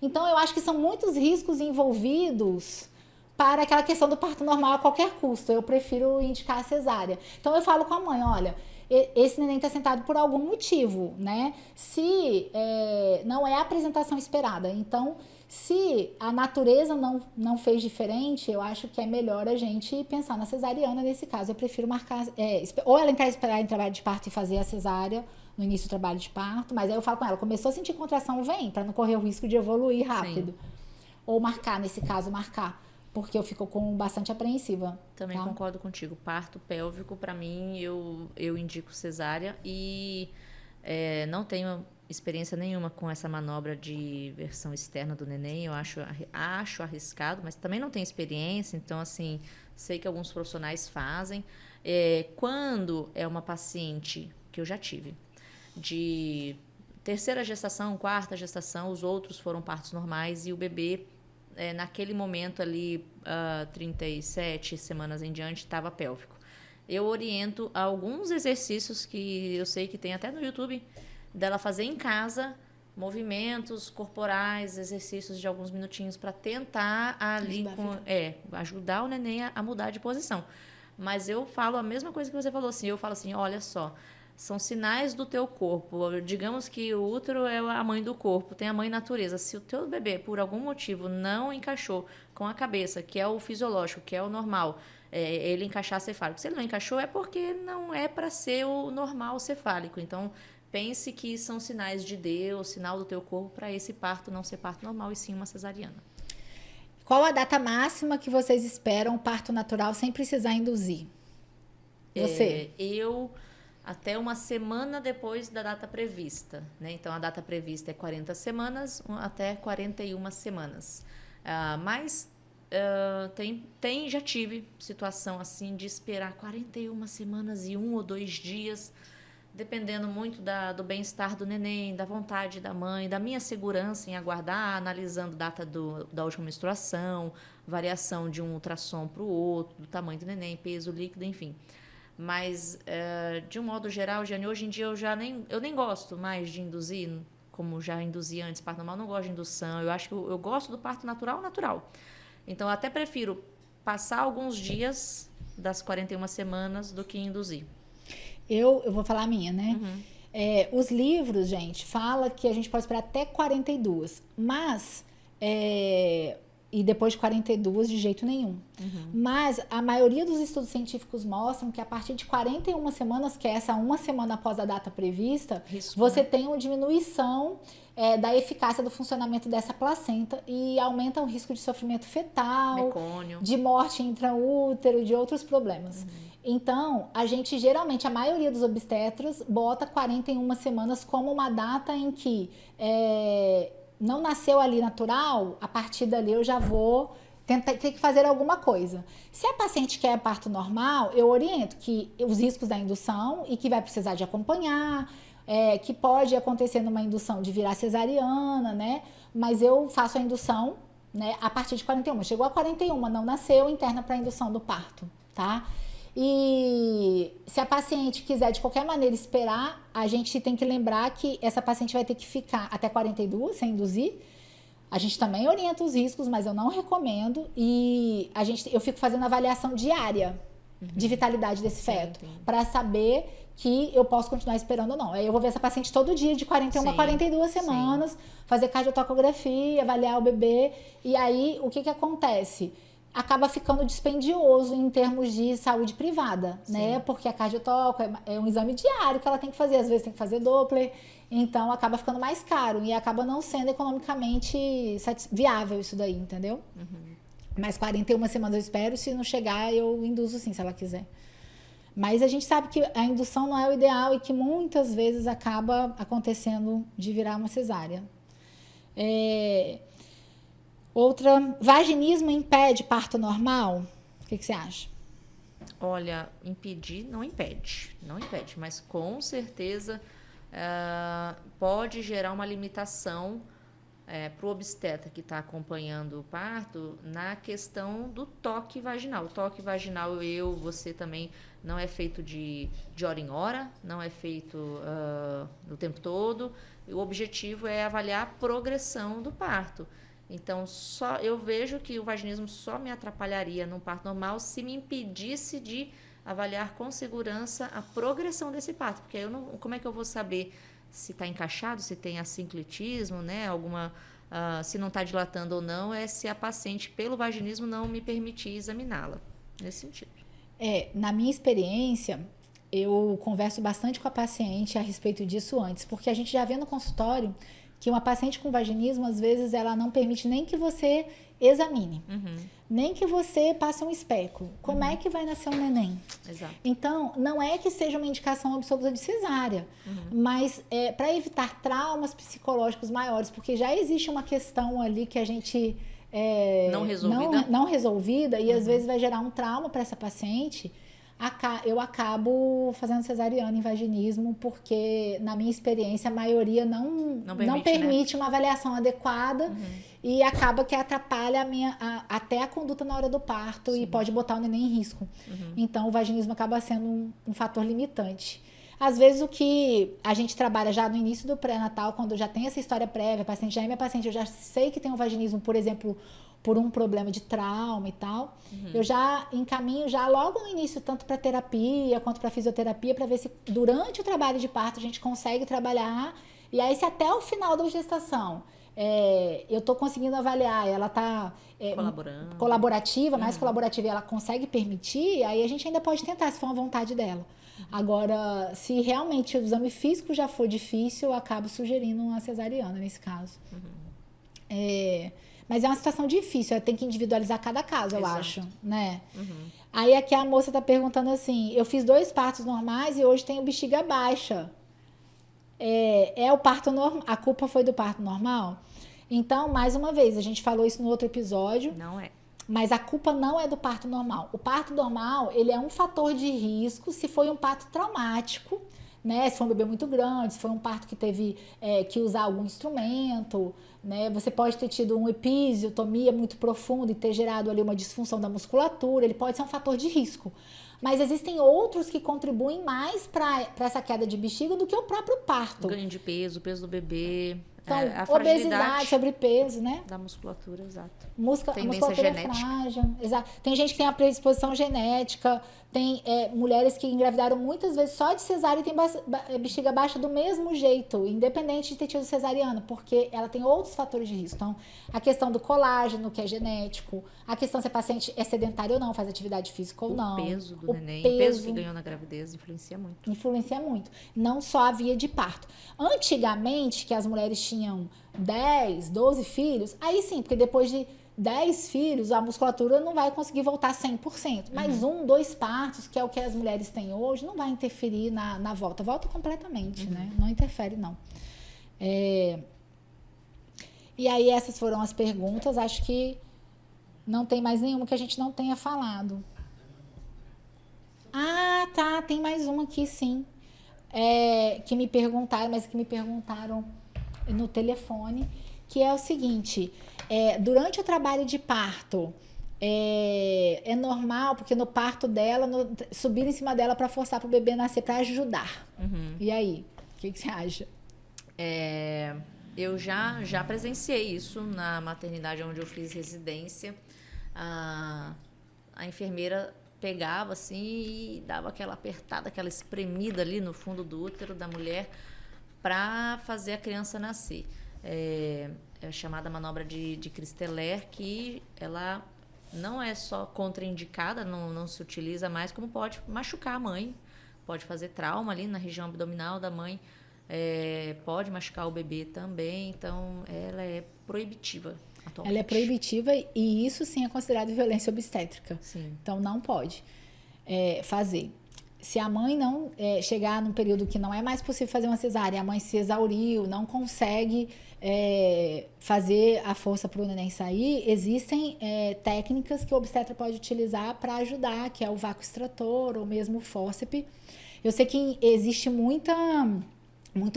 Então, eu acho que são muitos riscos envolvidos para aquela questão do parto normal a qualquer custo. Eu prefiro indicar a cesárea. Então, eu falo com a mãe, olha, esse neném está sentado por algum motivo, né? Se não é a apresentação esperada, então... Se a natureza não fez diferente, eu acho que é melhor a gente pensar na cesariana nesse caso. Eu prefiro marcar... ou ela quer esperar em trabalho de parto e fazer a cesárea no início do trabalho de parto, mas aí eu falo com ela, começou a sentir contração, vem, para não correr o risco de evoluir rápido. Sim. Ou marcar, nesse caso, porque eu fico bastante apreensiva. Também concordo contigo. Parto pélvico, para mim, eu indico cesárea e não tenho... experiência nenhuma com essa manobra de versão externa do neném, eu acho arriscado, mas também não tenho experiência, então, assim, sei que alguns profissionais fazem. Quando é uma paciente, que eu já tive, de terceira gestação, quarta gestação, os outros foram partos normais e o bebê, naquele momento ali, 37 semanas em diante, estava pélvico. Eu oriento a alguns exercícios que eu sei que tem até no YouTube, dela fazer em casa movimentos corporais, exercícios de alguns minutinhos para tentar ali ajudar o neném a mudar de posição. Mas eu falo a mesma coisa que você falou, assim, eu falo assim, olha só, são sinais do teu corpo. Digamos que o útero é a mãe do corpo, tem a mãe natureza. Se o teu bebê, por algum motivo, não encaixou com a cabeça, que é o fisiológico, que é o normal, ele encaixar cefálico. Se ele não encaixou, é porque não é para ser o normal cefálico. Então, pense que são sinais de Deus, sinal do teu corpo para esse parto não ser parto normal e sim uma cesariana. Qual a data máxima que vocês esperam parto natural sem precisar induzir? Você? Eu até uma semana depois da data prevista, né? Então a data prevista é 40 semanas até 41 semanas. Mas já tive situação assim de esperar 41 semanas e 1 ou 2 dias, dependendo muito do bem-estar do neném, da vontade da mãe, da minha segurança em aguardar, analisando data da última menstruação, variação de um ultrassom para o outro, do tamanho do neném, peso líquido, enfim. Mas, de um modo geral, Jane, hoje em dia eu nem gosto mais de induzir. como já induzi antes parto normal, não gosto de indução. Eu acho que eu gosto do parto natural. Então, eu até prefiro passar alguns dias das 41 semanas do que induzir. Eu vou falar a minha, né? Os livros, gente, fala que a gente pode esperar até 42, mas... e depois de 42, de jeito nenhum. Mas a maioria dos estudos científicos mostram que a partir de 41 semanas, que é essa uma semana após a data prevista, você tem uma diminuição da eficácia do funcionamento dessa placenta e aumenta o risco de sofrimento fetal, mecônio, de morte intraútero, de outros problemas. Então, a gente geralmente, a maioria dos obstetras, bota 41 semanas como uma data em que não nasceu ali natural, a partir dali eu já vou ter que fazer alguma coisa. Se a paciente quer parto normal, eu oriento que os riscos da indução e que vai precisar de acompanhar, que pode acontecer numa indução de virar cesariana, né? Mas eu faço a indução, né, a partir de 41. Chegou a 41, não nasceu, interna para indução do parto, tá? E se a paciente quiser de qualquer maneira esperar, a gente tem que lembrar que essa paciente vai ter que ficar até 42 sem induzir. A gente também orienta os riscos, mas eu não recomendo. E eu fico fazendo avaliação diária de vitalidade desse feto, para saber que eu posso continuar esperando ou não. Aí eu vou ver essa paciente todo dia, de 41 a 42 semanas, fazer cardiotocografia, avaliar o bebê. E aí, o que acontece? Acaba ficando dispendioso em termos de saúde privada, né? Porque a cardiotoco é um exame diário que ela tem que fazer, às vezes tem que fazer Doppler, então acaba ficando mais caro e acaba não sendo economicamente viável isso daí, entendeu? Mas 41 semanas eu espero, se não chegar eu induzo sim, se ela quiser. Mas a gente sabe que a indução não é o ideal e que muitas vezes acaba acontecendo de virar uma cesárea. Outra, vaginismo impede parto normal? O que você acha? Olha, impedir não impede, mas com certeza pode gerar uma limitação para o obstetra que está acompanhando o parto na questão do toque vaginal. O toque vaginal, você também, não é feito de hora em hora, não é feito o tempo todo. O objetivo é avaliar a progressão do parto. Então, eu vejo que o vaginismo só me atrapalharia num parto normal se me impedisse de avaliar com segurança a progressão desse parto. Porque como é que eu vou saber se está encaixado, se tem assincletismo, né? Se não está dilatando ou não, se a paciente, pelo vaginismo, não me permitir examiná-la. Nesse sentido. Na minha experiência, eu converso bastante com a paciente a respeito disso antes, porque a gente já vê no consultório que uma paciente com vaginismo, às vezes, ela não permite nem que você examine, nem que você passe um especo. Como é que vai nascer um neném? Exato. Então, não é que seja uma indicação absoluta de cesárea, mas para evitar traumas psicológicos maiores, porque já existe uma questão ali que a gente... não resolvida e às vezes vai gerar um trauma para essa paciente. Eu acabo fazendo cesariana em vaginismo porque, na minha experiência, a maioria não permite, né, uma avaliação adequada e acaba que atrapalha até a conduta na hora do parto e pode botar o neném em risco. Então, o vaginismo acaba sendo um fator limitante. Às vezes, o que a gente trabalha já no início do pré-natal, quando já tem essa história prévia, a paciente já é minha paciente, eu já sei que tem um vaginismo, por exemplo, por um problema de trauma e tal, eu já encaminho já logo no início, tanto para terapia quanto para fisioterapia, para ver se durante o trabalho de parto a gente consegue trabalhar, e aí se até o final da gestação eu estou conseguindo avaliar, ela está colaborativa, mais colaborativa, e ela consegue permitir, aí a gente ainda pode tentar, se for uma vontade dela. Agora, se realmente o exame físico já for difícil, eu acabo sugerindo uma cesariana nesse caso. Mas é uma situação difícil, tem que individualizar cada caso, eu acho, né? Aí aqui a moça tá perguntando assim, eu fiz 2 partos normais e hoje tenho bexiga baixa. O parto normal? A culpa foi do parto normal? Então, mais uma vez, a gente falou isso no outro episódio. Não é. Mas a culpa não é do parto normal. O parto normal, ele é um fator de risco se foi um parto traumático, né? Se foi um bebê muito grande, se foi um parto que teve que usar algum instrumento, né? Você pode ter tido uma episiotomia muito profunda e ter gerado ali uma disfunção da musculatura, ele pode ser um fator de risco. Mas existem outros que contribuem mais para essa queda de bexiga do que o próprio parto. Ganho de peso, o peso do bebê, Então, a obesidade, fragilidade sobrepeso, né? da musculatura, exato. A Tendência musculatura genética. frágil, exato. Tem gente que tem a predisposição genética, tem mulheres que engravidaram muitas vezes só de cesárea e tem bexiga baixa do mesmo jeito, independente de ter tido cesariana, porque ela tem outros fatores de risco. Então, a questão do colágeno, que é genético, a questão se a paciente é sedentária ou não, faz atividade física ou não. O peso do neném, o peso que ganhou na gravidez influencia muito. Influencia muito. Não só a via de parto. Antigamente, que as mulheres tinham 10, 12 filhos, aí sim, porque depois de 10 filhos, a musculatura não vai conseguir voltar 100%. Mas 2 partos, que é o que as mulheres têm hoje, não vai interferir na volta. Volta completamente, né? Não interfere, não. E aí, essas foram as perguntas. Acho que não tem mais nenhuma que a gente não tenha falado. Ah, tá. Tem mais uma aqui, sim. Que me perguntaram, mas que me perguntaram no telefone, que é o seguinte: durante o trabalho de parto, é normal, porque no parto dela, subir em cima dela para forçar para o bebê nascer, para ajudar. E aí, o que você acha? Eu já presenciei isso na maternidade onde eu fiz residência. A enfermeira pegava assim e dava aquela apertada, aquela espremida ali no fundo do útero da mulher para fazer a criança nascer. É chamada manobra de Christeler, que ela não é só contraindicada, não se utiliza mais, como pode machucar a mãe, pode fazer trauma ali na região abdominal da mãe, pode machucar o bebê também, então ela é proibitiva atualmente. Ela é proibitiva e isso sim é considerado violência obstétrica. Sim. Então não pode fazer. Se a mãe não chegar num período que não é mais possível fazer uma cesárea, a mãe se exauriu, não consegue fazer a força para o neném sair, existem técnicas que o obstetra pode utilizar para ajudar, que é o vácuo extrator ou mesmo o fórceps. Eu sei que existe muito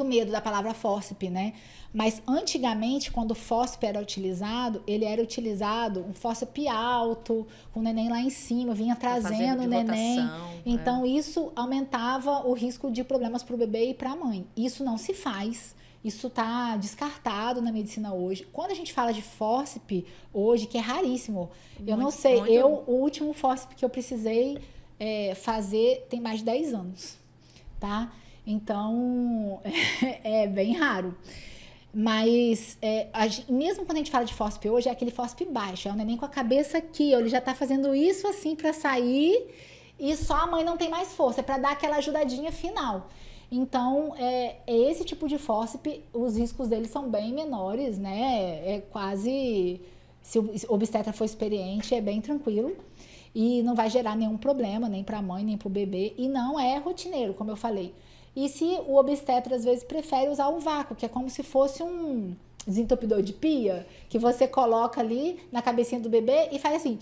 medo da palavra fórceps, né? Mas antigamente, quando o fórceps era utilizado, ele era utilizado um fórceps alto, com o neném lá em cima, vinha trazendo o neném. Rotação, então, isso aumentava o risco de problemas para o bebê e para a mãe. Isso não se faz. Isso está descartado na medicina hoje. Quando a gente fala de fórceps hoje, que é raríssimo, eu não sei, o último fórceps que eu precisei fazer tem mais de 10 anos, tá? Então, é bem raro. Mas, mesmo quando a gente fala de fórceps hoje, é aquele fórceps baixo. É o neném com a cabeça aqui, ó, ele já tá fazendo isso assim para sair e só a mãe não tem mais força. É para dar aquela ajudadinha final. Então, esse tipo de fórceps, os riscos dele são bem menores, né? É quase, se o obstetra for experiente, é bem tranquilo. E não vai gerar nenhum problema, nem para a mãe, nem para o bebê. E não é rotineiro, como eu falei. E se o obstetra, às vezes, prefere usar o vácuo, que é como se fosse um desentupidor de pia, que você coloca ali na cabecinha do bebê e faz assim,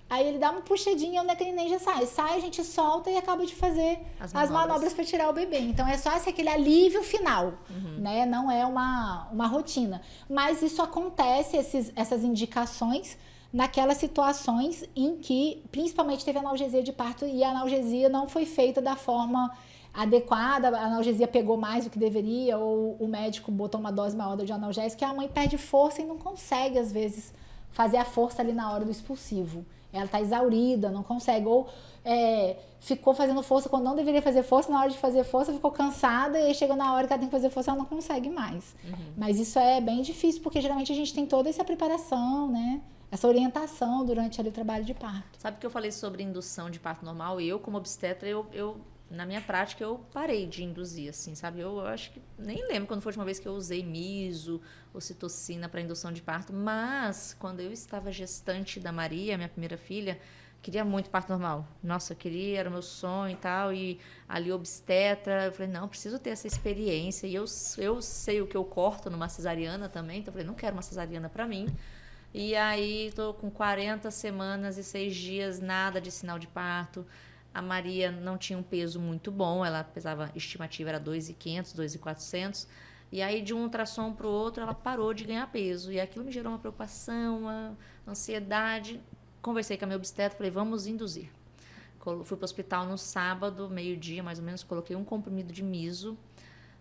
aí ele dá uma puxadinha e o neném já sai. Sai, a gente solta e acaba de fazer as manobras para tirar o bebê. Então, é só aquele alívio final, né? Não é uma rotina. Mas isso acontece, essas indicações, naquelas situações em que, principalmente, teve analgesia de parto e a analgesia não foi feita da forma adequada, a analgesia pegou mais do que deveria, ou o médico botou uma dose maior de analgésico, que a mãe perde força e não consegue, às vezes, fazer a força ali na hora do expulsivo. Ela tá exaurida, não consegue, ou ficou fazendo força quando não deveria fazer força, na hora de fazer força ficou cansada, e aí chegou na hora que ela tem que fazer força, ela não consegue mais. Mas isso é bem difícil, porque geralmente a gente tem toda essa preparação, né? Essa orientação durante ali, o trabalho de parto. Sabe que eu falei sobre indução de parto normal, e eu, como obstetra, na minha prática, eu parei de induzir, assim, sabe? Eu acho que nem lembro quando foi a última vez que eu usei miso, ocitocina para indução de parto, mas quando eu estava gestante da Maria, minha primeira filha, queria muito parto normal. Nossa, eu queria, era o meu sonho e tal, e ali obstetra, eu falei, não, preciso ter essa experiência, e eu sei o que eu corto numa cesariana também, então eu falei, não quero uma cesariana para mim. E aí, estou com 40 semanas e 6 dias, nada de sinal de parto. A Maria não tinha um peso muito bom, ela pesava, estimativa era 2.500, 2.400. E aí, de um ultrassom para o outro, ela parou de ganhar peso. E aquilo me gerou uma preocupação, uma ansiedade. Conversei com a minha obstetra, falei, vamos induzir. Fui pro hospital no sábado, meio-dia, mais ou menos, coloquei um comprimido de miso.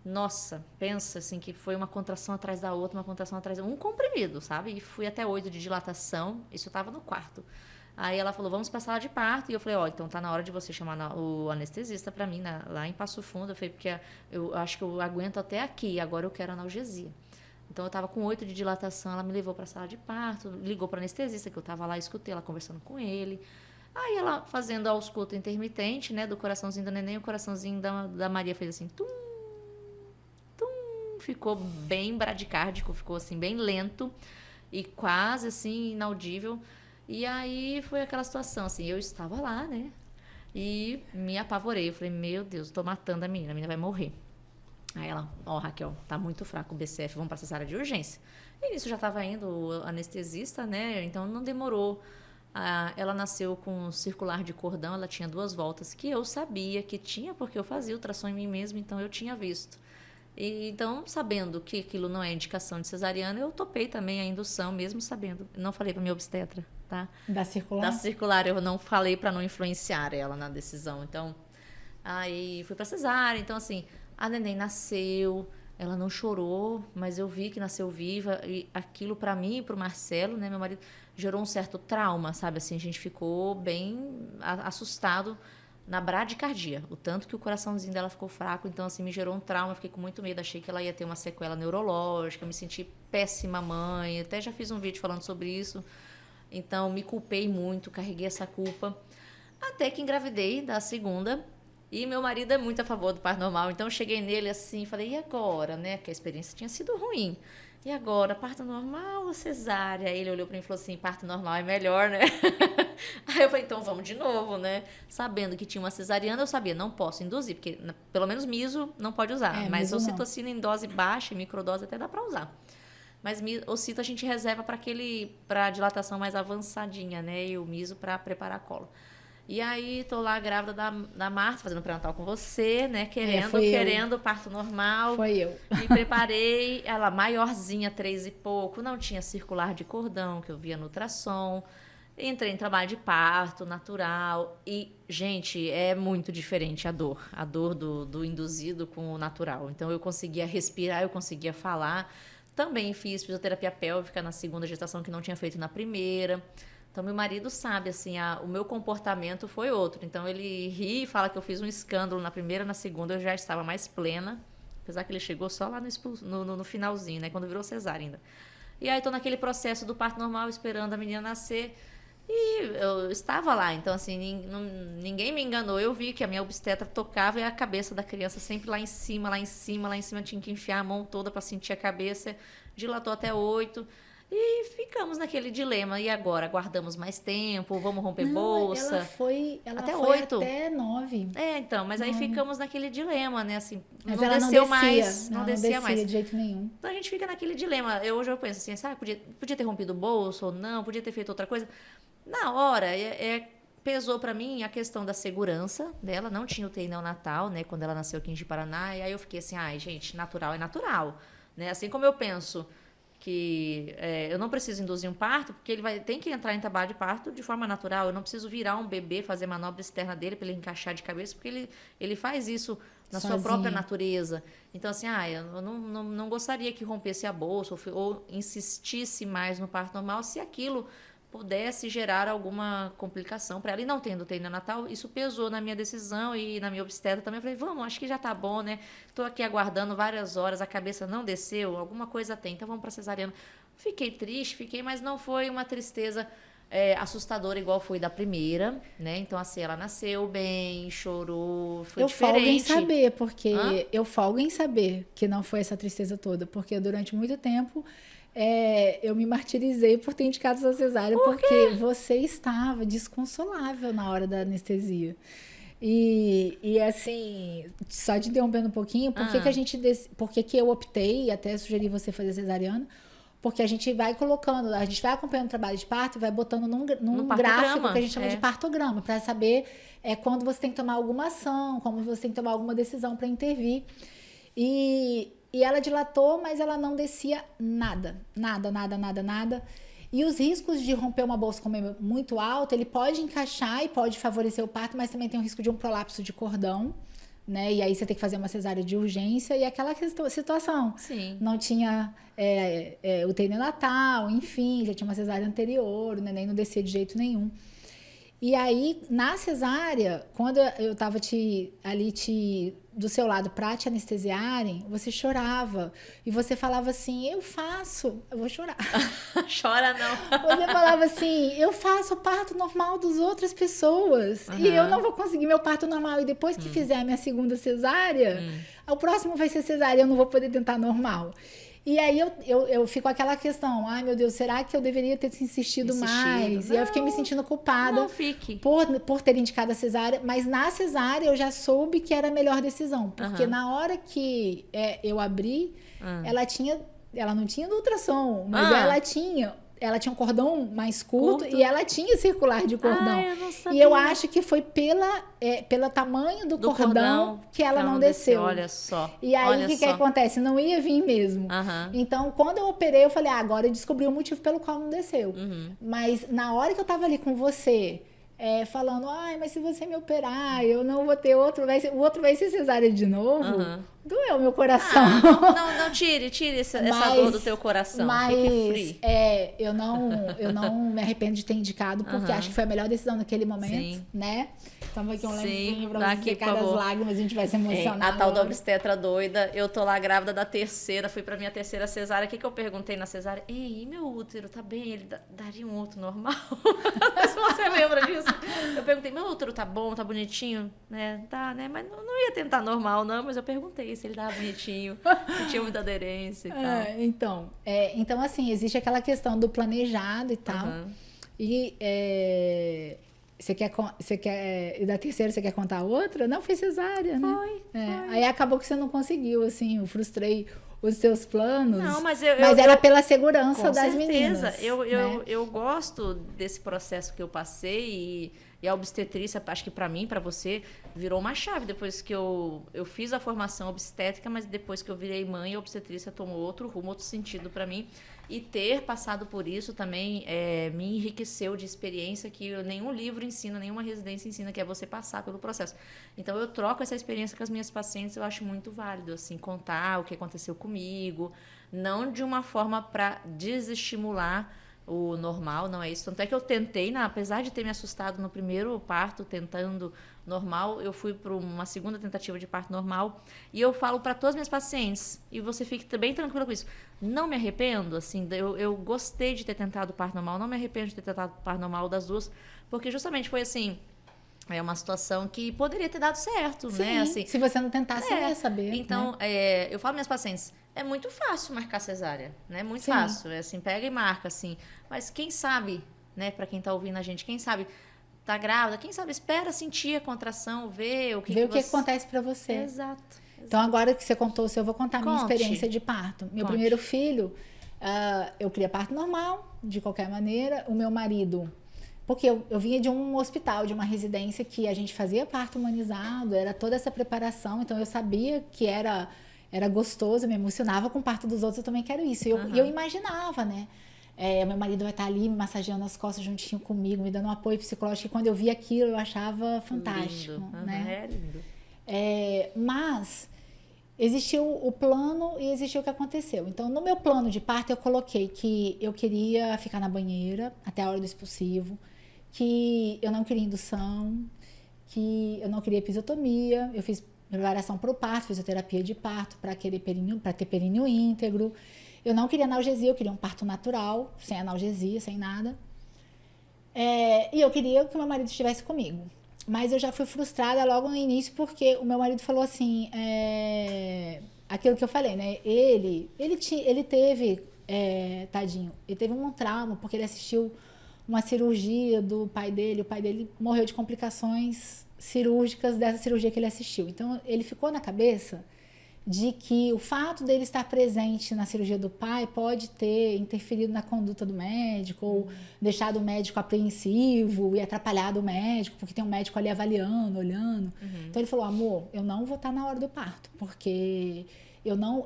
Nossa, pensa assim que foi uma contração atrás da outra, uma contração atrás da outra, um comprimido, sabe? E fui até 8 de dilatação, isso eu tava no quarto. Aí ela falou, vamos pra sala de parto. E eu falei, ó, então tá na hora de você chamar o anestesista pra mim, lá em Passo Fundo. Eu falei, porque eu acho que eu aguento até aqui, agora eu quero analgesia. Então eu tava com 8 de dilatação, ela me levou pra sala de parto, ligou pro anestesista, que eu tava lá, escutei ela conversando com ele. Aí ela fazendo a ausculta intermitente, né, do coraçãozinho da neném, o coraçãozinho da Maria fez assim, tum, tum, ficou bem bradicárdico, ficou assim, bem lento e quase assim, inaudível. E aí foi aquela situação, assim, eu estava lá, né? E me apavorei. Eu falei, meu Deus, tô matando a menina vai morrer. Aí ela, Raquel, tá muito fraco o BCF, vamos pra cesárea de urgência. E nisso já estava indo o anestesista, né? Então não demorou. Ela nasceu com circular de cordão, ela tinha 2 voltas, que eu sabia que tinha, porque eu fazia ultrassom em mim mesma, então eu tinha visto. E, então, sabendo que aquilo não é indicação de cesariana, eu topei também a indução, mesmo sabendo. Não falei para minha obstetra, tá? Da circular? Da circular, eu não falei para não influenciar ela na decisão. Então, aí fui para cesárea. Então, assim, a neném nasceu, ela não chorou, mas eu vi que nasceu viva. E aquilo para mim e para o Marcelo, né, meu marido, gerou um certo trauma, sabe? Assim, a gente ficou bem assustado na bradicardia, o tanto que o coraçãozinho dela ficou fraco, então assim me gerou um trauma, fiquei com muito medo, achei que ela ia ter uma sequela neurológica, me senti péssima mãe, até já fiz um vídeo falando sobre isso, então me culpei muito, carreguei essa culpa, até que engravidei da segunda, e meu marido é muito a favor do parto normal, então eu cheguei nele assim, falei, e agora, né, que a experiência tinha sido ruim, e agora, parto normal ou cesárea? Aí ele olhou para mim e falou assim, parto normal é melhor, né? Aí eu falei, então vamos de novo, né? Sabendo que tinha uma cesariana, eu sabia, não posso induzir, porque pelo menos miso não pode usar. Mas ocitocina em dose baixa, em microdose até dá para usar. Mas ocito a gente reserva para dilatação mais avançadinha, né? E o miso para preparar a colo. E aí, tô lá grávida da Marta, fazendo pré-natal com você, né? Querendo parto normal. Foi eu. Me preparei, ela maiorzinha, 3 e pouco, não tinha circular de cordão, que eu via no ultrassom. Entrei em trabalho de parto, natural. E, gente, é muito diferente a dor. A dor do induzido com o natural. Então, eu conseguia respirar, eu conseguia falar. Também fiz fisioterapia pélvica na segunda gestação, que não tinha feito na primeira. Então, meu marido sabe, assim, o meu comportamento foi outro. Então, ele ri e fala que eu fiz um escândalo na primeira, na segunda eu já estava mais plena. Apesar que ele chegou só lá no finalzinho, né? Quando virou cesárea ainda. E aí, tô naquele processo do parto normal, esperando a menina nascer. E eu estava lá. Então, assim, ninguém me enganou. Eu vi que a minha obstetra tocava e a cabeça da criança sempre lá em cima, lá em cima, lá em cima. Tinha que enfiar a mão toda para sentir a cabeça. Dilatou até 8. E ficamos naquele dilema. E agora? Aguardamos mais tempo? Vamos romper bolsa? Ela foi até 8. Até 9. Então, mas aí ficamos naquele dilema, né? Assim, mas não ela desceu não descia, mais. Não descia mais. De jeito nenhum. Então a gente fica naquele dilema. Hoje eu penso assim, sabe? Podia ter rompido o bolso ou não? Podia ter feito outra coisa. Na hora, pesou para mim a questão da segurança dela. Não tinha UTI neonatal, né? Quando ela nasceu aqui em Ji-Paraná. E aí eu fiquei assim, gente, natural é natural. Né? Assim como eu penso que eu não preciso induzir um parto, porque ele tem que entrar em trabalho de parto de forma natural. Eu não preciso virar um bebê, fazer manobra externa dele para ele encaixar de cabeça, porque ele faz isso na sua própria natureza. Então, assim, eu não gostaria que rompesse a bolsa ou insistisse mais no parto normal se aquilo pudesse gerar alguma complicação para ela. E não tendo UTI neonatal, isso pesou na minha decisão e na minha obstetra também. Eu falei, vamos, acho que já tá bom, né? Estou aqui aguardando várias horas, a cabeça não desceu, alguma coisa tem, então vamos para cesariana. Fiquei triste, mas não foi uma tristeza assustadora igual foi da primeira, né? Então, assim, ela nasceu bem, chorou, foi diferente. Eu folgo em saber, porque eu folgo em saber que não foi essa tristeza toda, porque durante muito tempo eu me martirizei por ter indicado essa cesárea, porque você estava desconsolável na hora da anestesia. E assim, só te interrompendo um pouquinho, por que eu optei e até sugeri você fazer cesariana? Porque a gente vai colocando, a gente vai acompanhando o trabalho de parto e vai botando num gráfico que a gente chama de partograma, para saber quando você tem que tomar alguma ação, como você tem que tomar alguma decisão para intervir. E ela dilatou, mas ela não descia nada. E os riscos de romper uma bolsa muito alta, ele pode encaixar e pode favorecer o parto, mas também tem o risco de um prolapso de cordão, né? E aí você tem que fazer uma cesárea de urgência e aquela situação. Sim. Não tinha UTI neonatal, enfim, já tinha uma cesárea anterior, o neném não descia de jeito nenhum. E aí, na cesárea, quando eu tava do seu lado pra te anestesiarem, você chorava. E você falava assim, eu vou chorar. Chora não. Você falava assim, eu faço o parto normal das outras pessoas. E eu não vou conseguir meu parto normal. E depois que fizer a minha segunda cesárea, o próximo vai ser cesárea, eu não vou poder tentar normal. E aí eu fico com aquela questão, ai meu Deus, será que eu deveria ter insistido mais? Não, e aí eu fiquei me sentindo culpada por ter indicado a cesárea, mas na cesárea eu já soube que era a melhor decisão, porque na hora que eu abri, ela não tinha no ultrassom, mas ela tinha um cordão mais curto e ela tinha circular de cordão. Eu não sabia. E eu acho que foi pelo tamanho do cordão que ela não desceu. Olha só. E aí, o que acontece? Não ia vir mesmo. Então, quando eu operei, eu falei, agora eu descobri o motivo pelo qual não desceu. Mas na hora que eu tava ali com você, falando, ai, mas se você me operar, eu não vou ter outro, o outro vai ser cesárea de novo. Doeu meu coração. Não, tire essa dor do teu coração. Mas fique free. Eu não me arrependo de ter indicado, porque acho que foi a melhor decisão naquele momento, né? Toma aqui um lencinho pra você secar as lágrimas, a gente vai se emocionar. A tal da obstetra doida, eu tô lá grávida da terceira, fui pra minha terceira cesárea. O que eu perguntei na cesárea? Ei, meu útero, tá bem? Ele daria um outro normal? Se você lembra disso. Eu perguntei, meu útero tá bom, tá bonitinho? Né? Tá, né? Mas não ia tentar normal, não, mas eu perguntei se ele tava bonitinho, se tinha muita aderência e tal. Então, assim, existe aquela questão do planejado e tal. E você quer. E da terceira você quer contar outra? Não, foi cesárea, né? Foi. Aí acabou que você não conseguiu, assim, eu frustrei os seus planos. Não, mas era pela segurança das meninas. Com certeza. Eu gosto desse processo que eu passei e a obstetrícia, acho que para mim, para você, virou uma chave. Depois que eu fiz a formação obstétrica, mas depois que eu virei mãe, a obstetrícia tomou outro rumo, outro sentido para mim. E ter passado por isso também me enriqueceu de experiência que nenhum livro ensina, nenhuma residência ensina, que é você passar pelo processo. Então, eu troco essa experiência com as minhas pacientes, eu acho muito válido, assim, contar o que aconteceu comigo, não de uma forma para desestimular o normal, não é isso. Tanto é que eu tentei, apesar de ter me assustado no primeiro parto, tentando normal, eu fui para uma segunda tentativa de parto normal e eu falo para todas as minhas pacientes, e você fique bem tranquila com isso. Não me arrependo, assim, eu gostei de ter tentado parto normal, não me arrependo de ter tentado parto normal das duas, porque justamente foi assim, uma situação que poderia ter dado certo, Sim, né? Assim, se você não tentasse, não ia saber. Então, né? Eu falo para minhas pacientes, é muito fácil marcar cesárea, né? Muito fácil, assim, pega e marca, assim. Mas quem sabe, né, para quem tá ouvindo a gente, quem sabe tá grávida, quem sabe espera sentir a contração, ver o que ver o que acontece para você. Exato. Então, agora que você contou o seu, eu vou contar a minha experiência de parto. Meu primeiro filho, eu queria parto normal, de qualquer maneira. O meu marido, porque eu vinha de um hospital, de uma residência que a gente fazia parto humanizado, era toda essa preparação, então eu sabia que era gostoso, eu me emocionava com o parto dos outros, eu também quero isso. E eu imaginava, né? Meu marido vai estar ali me massageando as costas juntinho comigo, me dando um apoio psicológico, e quando eu via aquilo, eu achava fantástico. Lindo. Né? É lindo. Mas existiu o plano e existiu o que aconteceu. Então, no meu plano de parto, eu coloquei que eu queria ficar na banheira até a hora do expulsivo, que eu não queria indução, que eu não queria episiotomia, eu fiz preparação para o parto, fisioterapia de parto, para ter períneo íntegro. Eu não queria analgesia, eu queria um parto natural, sem analgesia, sem nada. E eu queria que o meu marido estivesse comigo. Mas eu já fui frustrada logo no início, porque o meu marido falou assim, aquilo que eu falei, né? Ele teve, tadinho, ele teve um trauma, porque ele assistiu uma cirurgia do pai dele, o pai dele morreu de complicações cirúrgicas dessa cirurgia que ele assistiu. Então, ele ficou na cabeça de que o fato dele estar presente na cirurgia do pai pode ter interferido na conduta do médico ou deixado o médico apreensivo e atrapalhado o médico, porque tem um médico ali avaliando, olhando. Então ele falou, amor, eu não vou estar na hora do parto, porque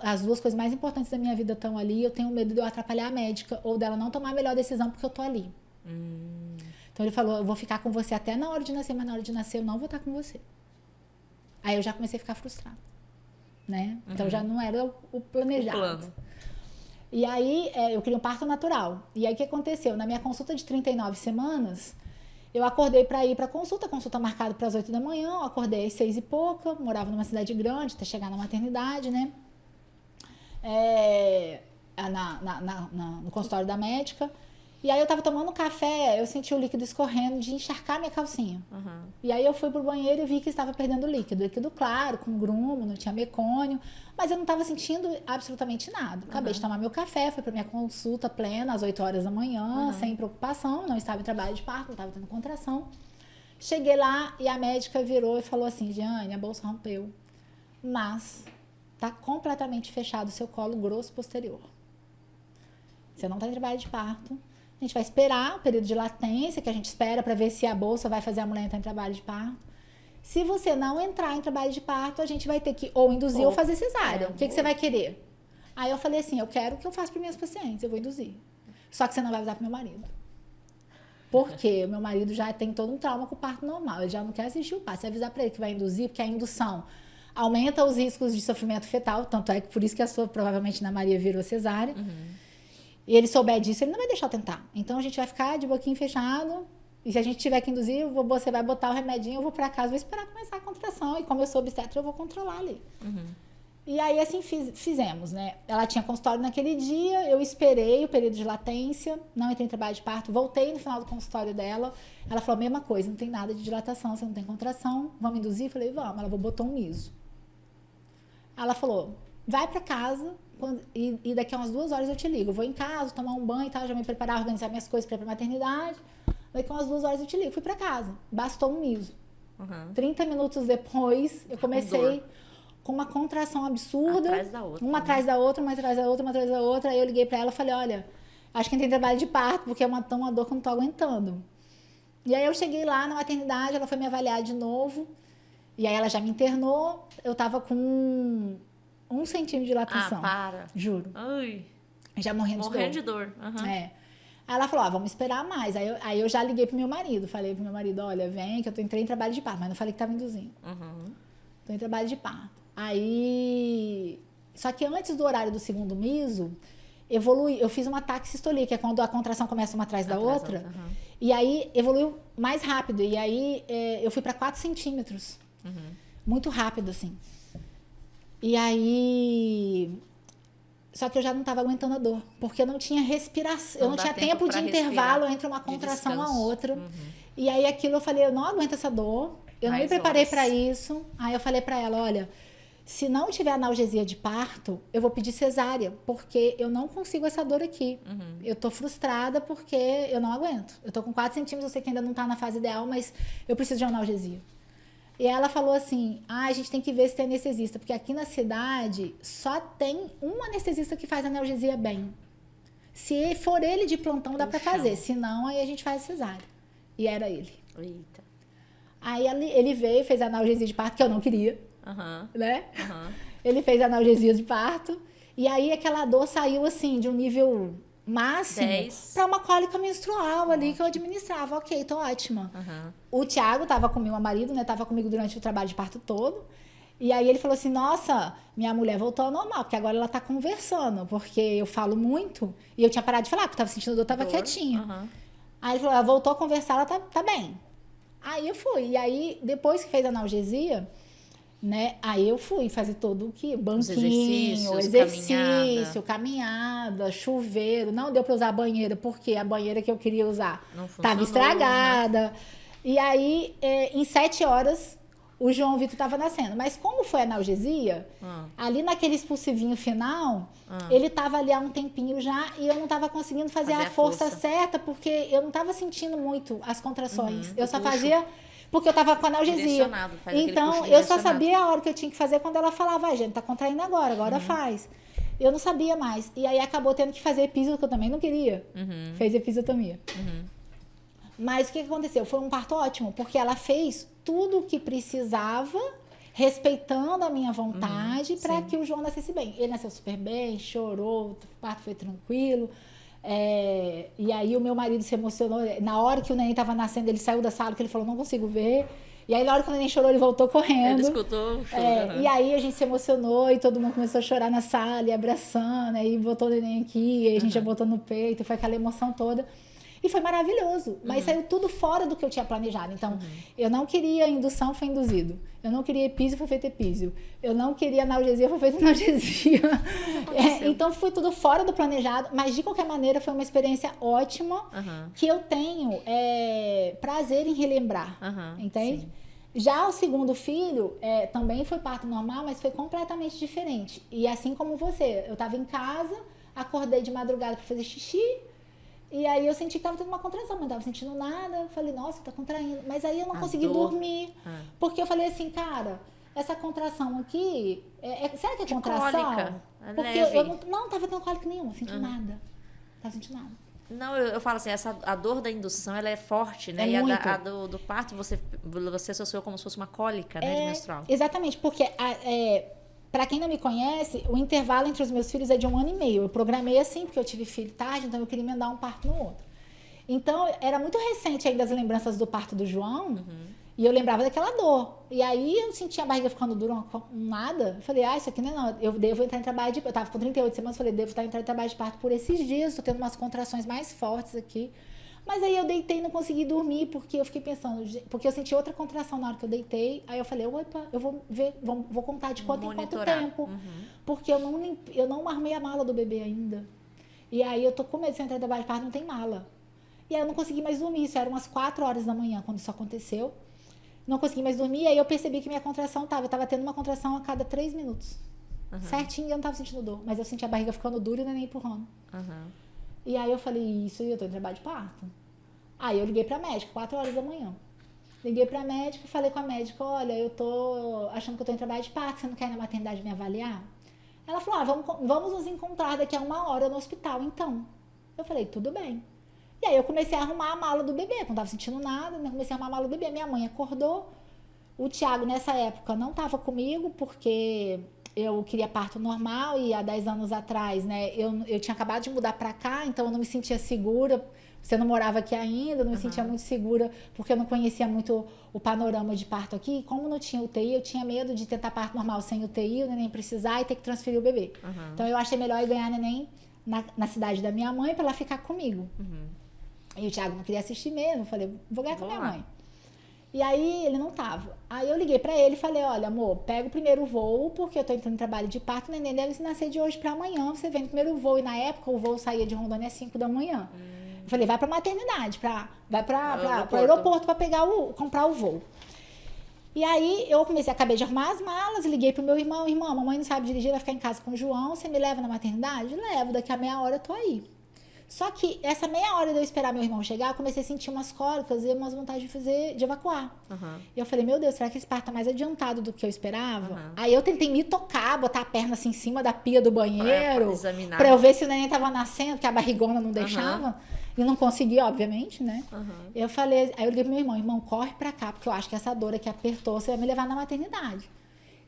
as duas coisas mais importantes da minha vida estão ali, eu tenho medo de eu atrapalhar a médica ou dela não tomar a melhor decisão porque eu tô ali. Então ele falou, eu vou ficar com você até na hora de nascer, mas na hora de nascer eu não vou estar com você. Aí eu já comecei a ficar frustrada. Né? Então já não era o planejado. O plano. E aí eu queria um parto natural. E aí o que aconteceu? Na minha consulta de 39 semanas, eu acordei para ir para consulta marcada para as 8 da manhã, eu acordei às 6 e pouca, morava numa cidade grande, até chegar na maternidade, né? No consultório da médica. E aí eu tava tomando café, eu senti o líquido escorrendo de encharcar minha calcinha. E aí eu fui pro banheiro e vi que estava perdendo líquido claro, com grumo, não tinha mecônio, mas eu não tava sentindo absolutamente nada. Acabei de tomar meu café, fui pra minha consulta plena às 8 horas da manhã, sem preocupação, não estava em trabalho de parto, não estava tendo contração. Cheguei lá e a médica virou e falou assim, Jeane, a bolsa rompeu, mas tá completamente fechado o seu colo grosso posterior. Você não tá em trabalho de parto. A gente vai esperar o período de latência, que a gente espera para ver se a bolsa vai fazer a mulher entrar em trabalho de parto. Se você não entrar em trabalho de parto, a gente vai ter que ou induzir ou fazer cesárea. O que você vai querer? Aí eu falei assim, eu quero o que eu faço para minhas pacientes, eu vou induzir. Só que você não vai avisar pro meu marido. Porque o meu marido já tem todo um trauma com o parto normal, ele já não quer assistir o parto. Você avisar para ele que vai induzir, porque a indução aumenta os riscos de sofrimento fetal, tanto é que por isso que a sua, provavelmente, na Maria virou cesárea. E ele souber disso, ele não vai deixar eu tentar. Então, a gente vai ficar de boquinho fechado. E se a gente tiver que induzir, você vai botar o remedinho, eu vou pra casa, vou esperar começar a contração. E como eu sou obstetra, eu vou controlar ali. E aí, assim, fizemos, né? Ela tinha consultório naquele dia, eu esperei o período de latência, não entrei em trabalho de parto, voltei no final do consultório dela. Ela falou a mesma coisa, não tem nada de dilatação, você não tem contração, vamos induzir? Eu falei, vamos. Ela botou um miso. Ela falou, vai pra casa... E daqui a umas 2 horas eu te ligo. Eu vou em casa, tomar um banho e tal, já me preparar, organizar minhas coisas para ir pra maternidade. Daqui a umas 2 horas eu te ligo. Fui pra casa. Bastou um miso. 30 minutos depois, eu comecei com uma contração absurda. Atrás da outra. Uma atrás da outra, uma atrás da outra, uma atrás da outra. Aí eu liguei pra ela e falei, olha, acho que tem trabalho de parto, porque é uma dor que eu não tô aguentando. E aí eu cheguei lá na maternidade, ela foi me avaliar de novo. E aí ela já me internou. Eu tava com 1 centímetro de dilatação. Para. Juro. Ai. Já morrendo de dor. Aí ela falou, vamos esperar mais. Aí eu já liguei pro meu marido. Falei pro meu marido, olha, vem que eu entrei em trabalho de parto. Mas não falei que tava induzindo. Tô em trabalho de parto. Aí... Só que antes do horário do segundo miso, eu fiz uma taxistolia, que é quando a contração começa uma atrás da outra. E aí evoluiu mais rápido. E aí eu fui para 4 centímetros. Muito rápido, assim. E aí... Só que eu já não estava aguentando a dor, porque eu não tinha respiração, eu não tinha tempo de intervalo entre uma contração a outra. E aí aquilo eu falei, eu não aguento essa dor, eu não me preparei para isso. Aí eu falei para ela, olha, se não tiver analgesia de parto, eu vou pedir cesárea, porque eu não consigo essa dor aqui. Eu tô frustrada porque eu não aguento. Eu tô com 4 centímetros, eu sei que ainda não tá na fase ideal, mas eu preciso de analgesia. E ela falou assim, a gente tem que ver se tem anestesista, porque aqui na cidade só tem um anestesista que faz analgesia bem. Se for ele de plantão, dá para fazer, senão aí a gente faz cesárea. E era ele. Eita. Aí ele veio, fez a analgesia de parto, que eu não queria, né? Ele fez a analgesia de parto, e aí aquela dor saiu assim, de um nível máximo para uma cólica menstrual ali que eu administrava. Ok, tô ótima. O Thiago tava comigo, meu marido, né? Tava comigo durante o trabalho de parto todo. E aí ele falou assim, nossa, minha mulher voltou ao normal, porque agora ela tá conversando, porque eu falo muito, e eu tinha parado de falar, porque eu tava sentindo dor, tava quietinha. Aí ele falou, ela voltou a conversar, ela tá bem. Aí eu fui. E aí, depois que fez a analgesia, né? Aí eu fui fazer todo o que? Banquinho, exercício, caminhada, chuveiro. Não deu para usar a banheira, porque a banheira que eu queria usar estava estragada. E aí, em 7 horas, o João Vitor estava nascendo. Mas como foi a analgesia, ali naquele expulsivinho final, ele estava ali há um tempinho já e eu não estava conseguindo fazer a força certa, porque eu não estava sentindo muito as contrações. Eu só fazia Porque eu tava com analgesia. Direcionado, faz aquele Então, puxo eu só direcionado. sabia a hora que eu tinha que fazer quando ela falava, gente, tá contraindo agora faz. Eu não sabia mais. E aí acabou tendo que fazer epísiotomia, que eu também não queria. Fez episiotomia. Mas o que aconteceu? Foi um parto ótimo, porque ela fez tudo o que precisava, respeitando a minha vontade, para que o João nascesse bem. Ele nasceu super bem, chorou, o parto foi tranquilo. E aí o meu marido se emocionou. Na hora que o neném estava nascendo, ele saiu da sala, porque ele falou, não consigo ver. E aí na hora que o neném chorou, ele voltou correndo. Ele escutou o choro. E aí a gente se emocionou e todo mundo começou a chorar na sala, e abraçando, aí botou o neném aqui, e aí a gente já botou no peito, foi aquela emoção toda. E foi maravilhoso, mas saiu tudo fora do que eu tinha planejado. Então, eu não queria indução, foi induzido. Eu não queria epísio, foi feito epísio. Eu não queria analgesia, foi feito analgesia. Então, foi tudo fora do planejado, mas de qualquer maneira foi uma experiência ótima que eu tenho prazer em relembrar, entende? Sim. Já o segundo filho também foi parto normal, mas foi completamente diferente. E assim como você, eu estava em casa, acordei de madrugada para fazer xixi, e aí eu senti que tava tendo uma contração, mas não tava sentindo nada. Eu falei, nossa, tá contraindo. Mas aí eu não consegui dormir. Porque eu falei assim, cara, essa contração aqui, será que é contração? Cólica, porque leve. eu não tava tendo cólica nenhuma, não senti nada. Não tava sentindo nada. Não, eu falo assim, a dor da indução, ela é forte, né? E muito. a do parto, você associou como se fosse uma cólica, né, de menstrual. Exatamente, porque... Pra quem não me conhece, o intervalo entre os meus filhos é de 1 ano e meio. Eu programei assim, porque eu tive filho tarde, então eu queria emendar um parto no outro. Então, era muito recente ainda as lembranças do parto do João, e eu lembrava daquela dor. E aí, eu sentia a barriga ficando dura, nada. Eu falei, isso aqui não. Eu devo entrar em trabalho de... Eu tava com 38 semanas, falei, devo estar entrando em trabalho de parto por esses dias, tô tendo umas contrações mais fortes aqui. Mas aí eu deitei e não consegui dormir, porque eu fiquei pensando, porque eu senti outra contração na hora que eu deitei. Aí eu falei, opa, eu vou ver, vou contar de quanto em quanto tempo. Porque eu não armei a mala do bebê ainda. E aí eu tô com medo de entrar em trabalho de parto, não tem mala. E aí eu não consegui mais dormir, isso era umas 4 horas da manhã quando isso aconteceu. Não consegui mais dormir, aí eu percebi que minha contração eu tava tendo uma contração a cada 3 minutos. Certinho, eu não tava sentindo dor, mas eu senti a barriga ficando dura e o neném empurrando. E aí eu falei, isso, eu tô em trabalho de parto. Aí eu liguei pra médica, 4 horas da manhã. Liguei pra médica e falei com a médica, olha, eu tô achando que eu tô em trabalho de parto, você não quer ir na maternidade me avaliar? Ela falou, vamos nos encontrar daqui a 1 hora no hospital, então. Eu falei, tudo bem. E aí eu comecei a arrumar a mala do bebê, não tava sentindo nada, né? Comecei a arrumar a mala do bebê, minha mãe acordou. O Thiago, nessa época, não tava comigo, porque... eu queria parto normal e há 10 anos atrás, né, eu tinha acabado de mudar pra cá, então eu não me sentia segura. Você não morava aqui ainda, não me sentia muito segura, porque eu não conhecia muito o panorama de parto aqui. E como não tinha UTI, eu tinha medo de tentar parto normal sem UTI, o neném precisar e ter que transferir o bebê. Então eu achei melhor ir ganhar neném na cidade da minha mãe pra ela ficar comigo. E o Thiago não queria assistir mesmo, eu falei, vou ganhar com a minha mãe. E aí ele não tava. Aí eu liguei pra ele e falei, olha, amor, pega o primeiro voo, porque eu tô entrando em trabalho de parto, o neném deve nascer de hoje pra amanhã, você vem no primeiro voo. E na época o voo saía de Rondônia às 5 da manhã. Eu falei, vai pra maternidade, vai pro aeroporto pra comprar o voo. E aí eu acabei de arrumar as malas, liguei pro meu irmão, a mamãe não sabe dirigir, vai ficar em casa com o João, você me leva na maternidade? Levo, daqui a meia hora eu tô aí. Só que essa meia hora de eu esperar meu irmão chegar, eu comecei a sentir umas cólicas e umas vontades de evacuar. E eu falei, meu Deus, será que esse parto tá mais adiantado do que eu esperava? Aí eu tentei me tocar, botar a perna assim em cima da pia do banheiro, pra eu ver se o neném tava nascendo, que a barrigona não deixava. E não consegui, obviamente, né? Eu falei, aí eu liguei pro meu irmão, corre pra cá, porque eu acho que essa dor aqui apertou, você vai me levar na maternidade.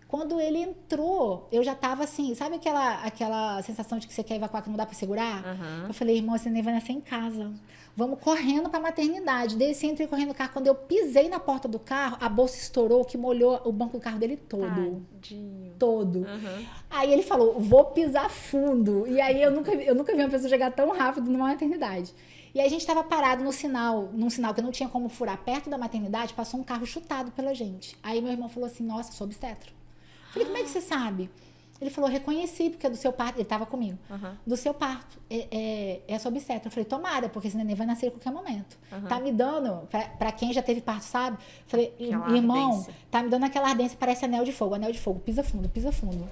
Quando ele entrou, eu já tava assim, sabe aquela sensação de que você quer evacuar, que não dá pra segurar? Eu falei, irmão, esse neném vai nascer em casa. Vamos correndo pra maternidade. Desci, entrei correndo no carro. Quando eu pisei na porta do carro, a bolsa estourou, que molhou o banco do carro dele todo. Tadinho. Todo. Aí ele falou, vou pisar fundo. E aí eu nunca vi uma pessoa chegar tão rápido numa maternidade. E aí a gente tava parado num sinal que não tinha como furar. Perto da maternidade, passou um carro chutado pela gente. Aí meu irmão falou assim, nossa, sou obstetra. Falei, como é que você sabe? Ele falou, reconheci, porque é do seu parto. Ele tava comigo. Do seu parto. É sua obstetra. Eu falei, tomara, porque esse neném vai nascer a qualquer momento. Tá me dando, pra quem já teve parto, sabe? Falei, irmão, tá me dando aquela ardência, parece anel de fogo, pisa fundo, pisa fundo.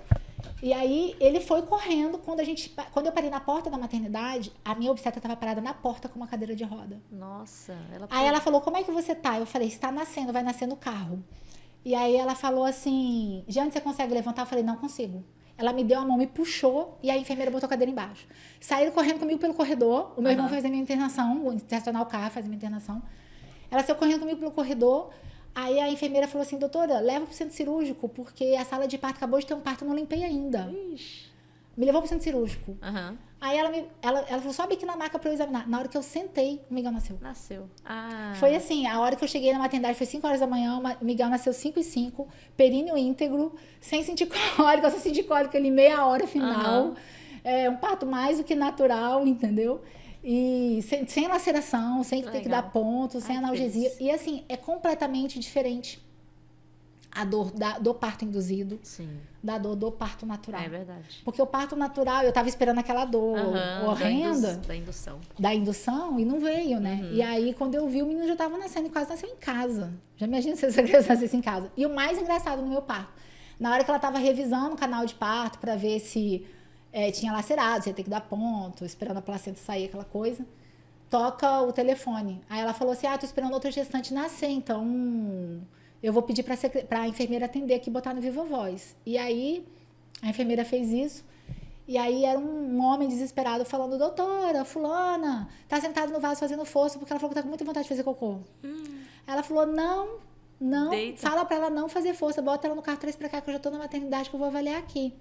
E aí, ele foi correndo. Quando eu parei na porta da maternidade, a minha obstetra estava parada na porta com uma cadeira de roda. Nossa. Aí ela falou, como é que você tá? Eu falei, está nascendo, vai nascer no carro. E aí ela falou assim, Jane, você consegue levantar? Eu falei, não consigo. Ela me deu a mão, me puxou e a enfermeira botou a cadeira embaixo. Saíram correndo comigo pelo corredor. O meu irmão fez a minha internação, o internacional carro faz a minha internação. Ela saiu correndo comigo pelo corredor. Aí a enfermeira falou assim, doutora, leva pro centro cirúrgico, porque a sala de parto acabou de ter um parto, eu não limpei ainda. Ixi. Me levou pro centro cirúrgico. Aham. Aí ela falou, sobe aqui na maca pra eu examinar. Na hora que eu sentei, o Miguel nasceu. Nasceu. Ah. Foi assim, a hora que eu cheguei na maternidade foi 5 horas da manhã, o Miguel nasceu 5h05, períneo íntegro, sem sentir cólica, eu só senti cólica ali meia hora final. Um parto mais do que natural, entendeu? E sem laceração, sem ter que dar ponto, sem analgesia. E assim, é completamente diferente a dor do parto induzido. Sim. Da dor do parto natural. É verdade. Porque o parto natural, eu tava esperando aquela dor horrenda. Da indução e não veio, né? E aí, quando eu vi, o menino já tava nascendo e quase nasceu em casa. Já imagina se essa criança nascesse em casa. E o mais engraçado no meu parto, na hora que ela tava revisando o canal de parto pra ver se tinha lacerado, se ia ter que dar ponto, esperando a placenta sair, aquela coisa, toca o telefone. Aí ela falou assim, tô esperando outra gestante nascer, então... eu vou pedir para a enfermeira atender aqui e botar no Viva Voz. E aí, a enfermeira fez isso. E aí, era um homem desesperado falando, doutora, fulana, tá sentado no vaso fazendo força, porque ela falou que tá com muita vontade de fazer cocô. Ela falou, não, Deita. fala para ela não fazer força, bota ela no carro, traz pra cá, que eu já tô na maternidade, que eu vou avaliar aqui.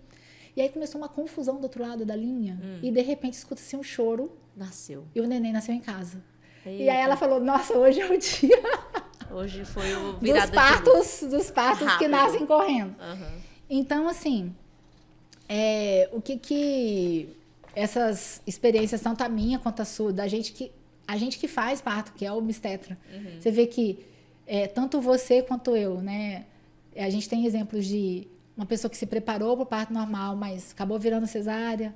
E aí, começou uma confusão do outro lado da linha. E, de repente, escuta-se um choro. Nasceu. E o neném nasceu em casa. Eita. E aí, ela falou, nossa, hoje é o dia... Hoje foi o virada dos partos rápido. Que nascem correndo. Então, assim, o que essas experiências, tanto a minha quanto a sua, a gente que faz parto, que é o obstetra, você vê que tanto você quanto eu, né? A gente tem exemplos de uma pessoa que se preparou para o parto normal, mas acabou virando cesárea.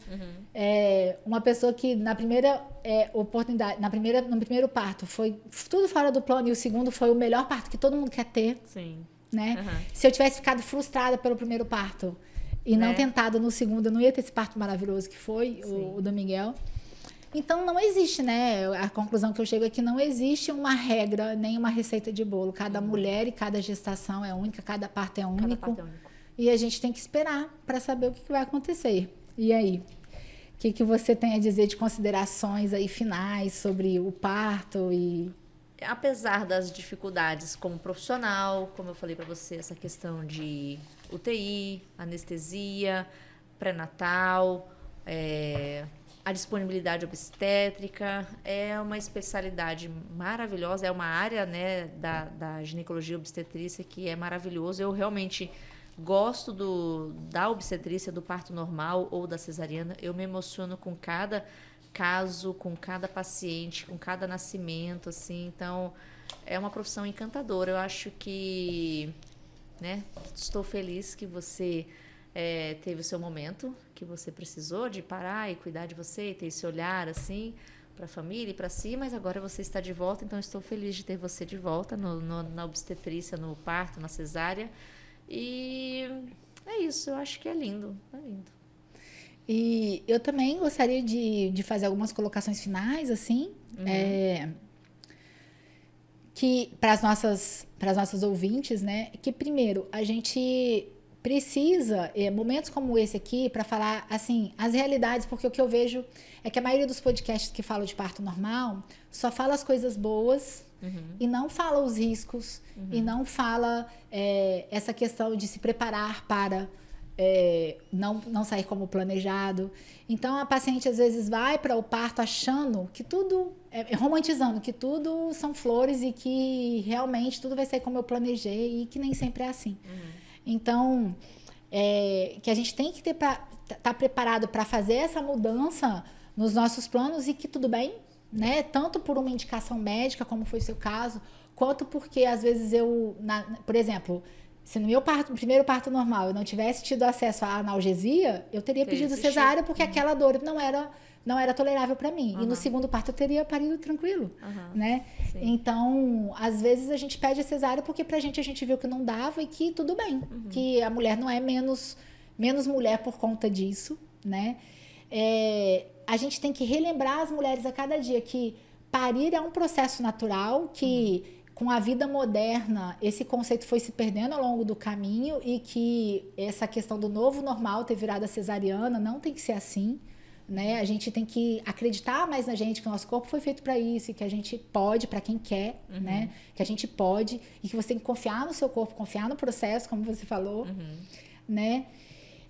Uma pessoa que na primeira oportunidade, no primeiro parto, foi tudo fora do plano, e o segundo foi o melhor parto que todo mundo quer ter. Sim. Né? Se eu tivesse ficado frustrada pelo primeiro parto e não tentado no segundo, eu não ia ter esse parto maravilhoso que foi o do Miguel. Então, não existe, né? A conclusão que eu chego é que não existe uma regra, nem uma receita de bolo. Cada mulher e cada gestação é única, cada parto é único. E a gente tem que esperar para saber o que vai acontecer. E aí? O que você tem a dizer de considerações aí finais sobre o parto e... Apesar das dificuldades como profissional, como eu falei para você, essa questão de UTI, anestesia, pré-natal, a disponibilidade obstétrica, é uma especialidade maravilhosa, é uma área, né, da ginecologia obstetrícia que é maravilhoso. Eu realmente gosto da obstetrícia, do parto normal ou da cesariana. Eu me emociono com cada caso, com cada paciente, com cada nascimento, assim. Então, é uma profissão encantadora. Eu acho que, né, estou feliz que você teve o seu momento, que você precisou de parar e cuidar de você, e ter esse olhar, assim, para a família e para si, mas agora você está de volta, então estou feliz de ter você de volta na obstetrícia, no parto, na cesárea. E é isso, eu acho que é lindo, é lindo. E eu também gostaria de fazer algumas colocações finais, assim, que para as nossas ouvintes, né? Que primeiro a gente precisa momentos como esse aqui para falar assim as realidades, porque o que eu vejo é que a maioria dos podcasts que falam de parto normal só fala as coisas boas e não fala os riscos e não fala essa questão de se preparar para não sair como planejado. Então a paciente às vezes vai para o parto achando que tudo, romantizando que tudo são flores e que realmente tudo vai sair como eu planejei, e que nem sempre é assim. Então que a gente tem que tá preparado para fazer essa mudança nos nossos planos, e que tudo bem, né? Tanto por uma indicação médica, como foi o seu caso, quanto porque às vezes por exemplo, se no meu primeiro parto normal eu não tivesse tido acesso à analgesia, eu teria pedido cesárea, porque aquela dor não era tolerável para mim. E no segundo parto eu teria parido tranquilo, né? Sim. Então, às vezes a gente pede a cesárea porque a gente viu que não dava e que tudo bem, que a mulher não é menos menos mulher por conta disso, né? A gente tem que relembrar as mulheres a cada dia que parir é um processo natural, que com a vida moderna esse conceito foi se perdendo ao longo do caminho e que essa questão do novo normal ter virado a cesariana não tem que ser assim, né? A gente tem que acreditar mais na gente, que o nosso corpo foi feito para isso e que a gente pode, para quem quer, né? Que a gente pode e que você tem que confiar no seu corpo, confiar no processo, como você falou, né?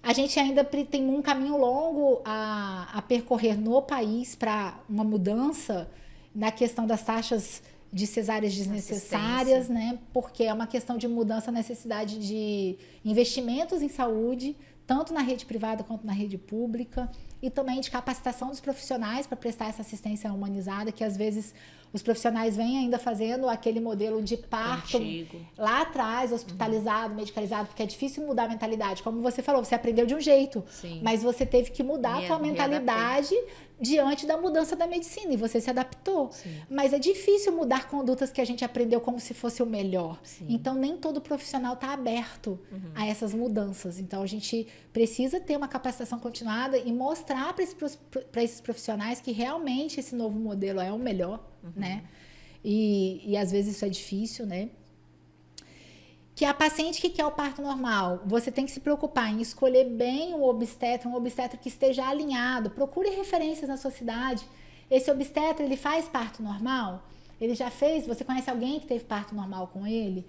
A gente ainda tem um caminho longo a percorrer no país para uma mudança na questão das taxas de cesáreas desnecessárias, né? Porque é uma questão de mudança, necessidade de investimentos em saúde, tanto na rede privada quanto na rede pública, e também de capacitação dos profissionais para prestar essa assistência humanizada, que às vezes os profissionais vêm ainda fazendo aquele modelo de parto antigo, lá atrás, hospitalizado, medicalizado, porque é difícil mudar a mentalidade. Como você falou, você aprendeu de um jeito, Sim. mas você teve que mudar a tua mentalidade diante da mudança da medicina, e você se adaptou. Sim. Mas é difícil mudar condutas que a gente aprendeu como se fosse o melhor. Sim. Então, nem todo profissional está aberto a essas mudanças. Então, a gente precisa ter uma capacitação continuada e mostrar para esses profissionais que realmente esse novo modelo é o melhor, né? E às vezes isso é difícil, né? Que a paciente que quer o parto normal, você tem que se preocupar em escolher bem um obstetra que esteja alinhado. Procure referências na sua cidade. Esse obstetra, ele faz parto normal? Ele já fez? Você conhece alguém que teve parto normal com ele?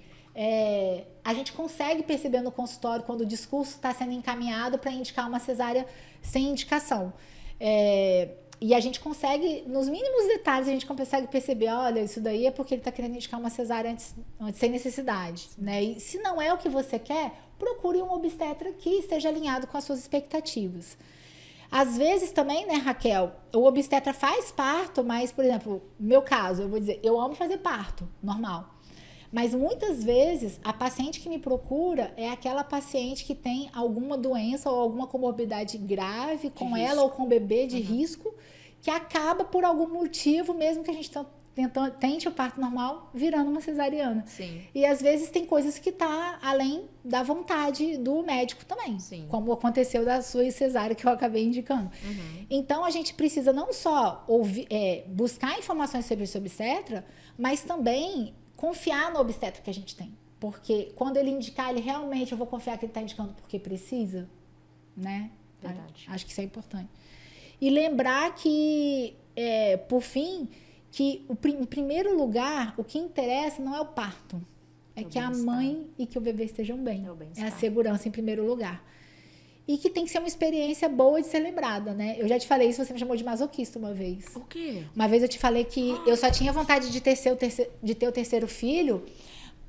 A gente consegue perceber no consultório quando o discurso está sendo encaminhado para indicar uma cesárea sem indicação. E a gente consegue, nos mínimos detalhes, a gente consegue perceber, olha, isso daí é porque ele está querendo indicar uma cesárea antes sem necessidade, né? E se não é o que você quer, procure um obstetra que esteja alinhado com as suas expectativas. Às vezes também, né, Raquel, o obstetra faz parto, mas, por exemplo, no meu caso, eu vou dizer, eu amo fazer parto, normal. Mas muitas vezes a paciente que me procura é aquela paciente que tem alguma doença ou alguma comorbidade grave com ela ou com o bebê de risco, que acaba por algum motivo, mesmo que a gente tente o parto normal, virando uma cesariana. Sim. E às vezes tem coisas que tá além da vontade do médico também. Sim. Como aconteceu da sua cesárea que eu acabei indicando. Então a gente precisa não só buscar informações sobre esse obstetra, mas também confiar no obstetra que a gente tem. Porque quando ele indicar, ele realmente, eu vou confiar que ele está indicando porque precisa, né? Verdade. Acho que isso é importante. E lembrar que, por fim, que em primeiro lugar, o que interessa não é o parto. É que a mãe e que o bebê estejam bem. É a segurança em primeiro lugar. E que tem que ser uma experiência boa de ser lembrada, né? Eu já te falei isso, você me chamou de masoquista uma vez. Por quê? Uma vez eu te falei que eu só tinha vontade de ter o terceiro filho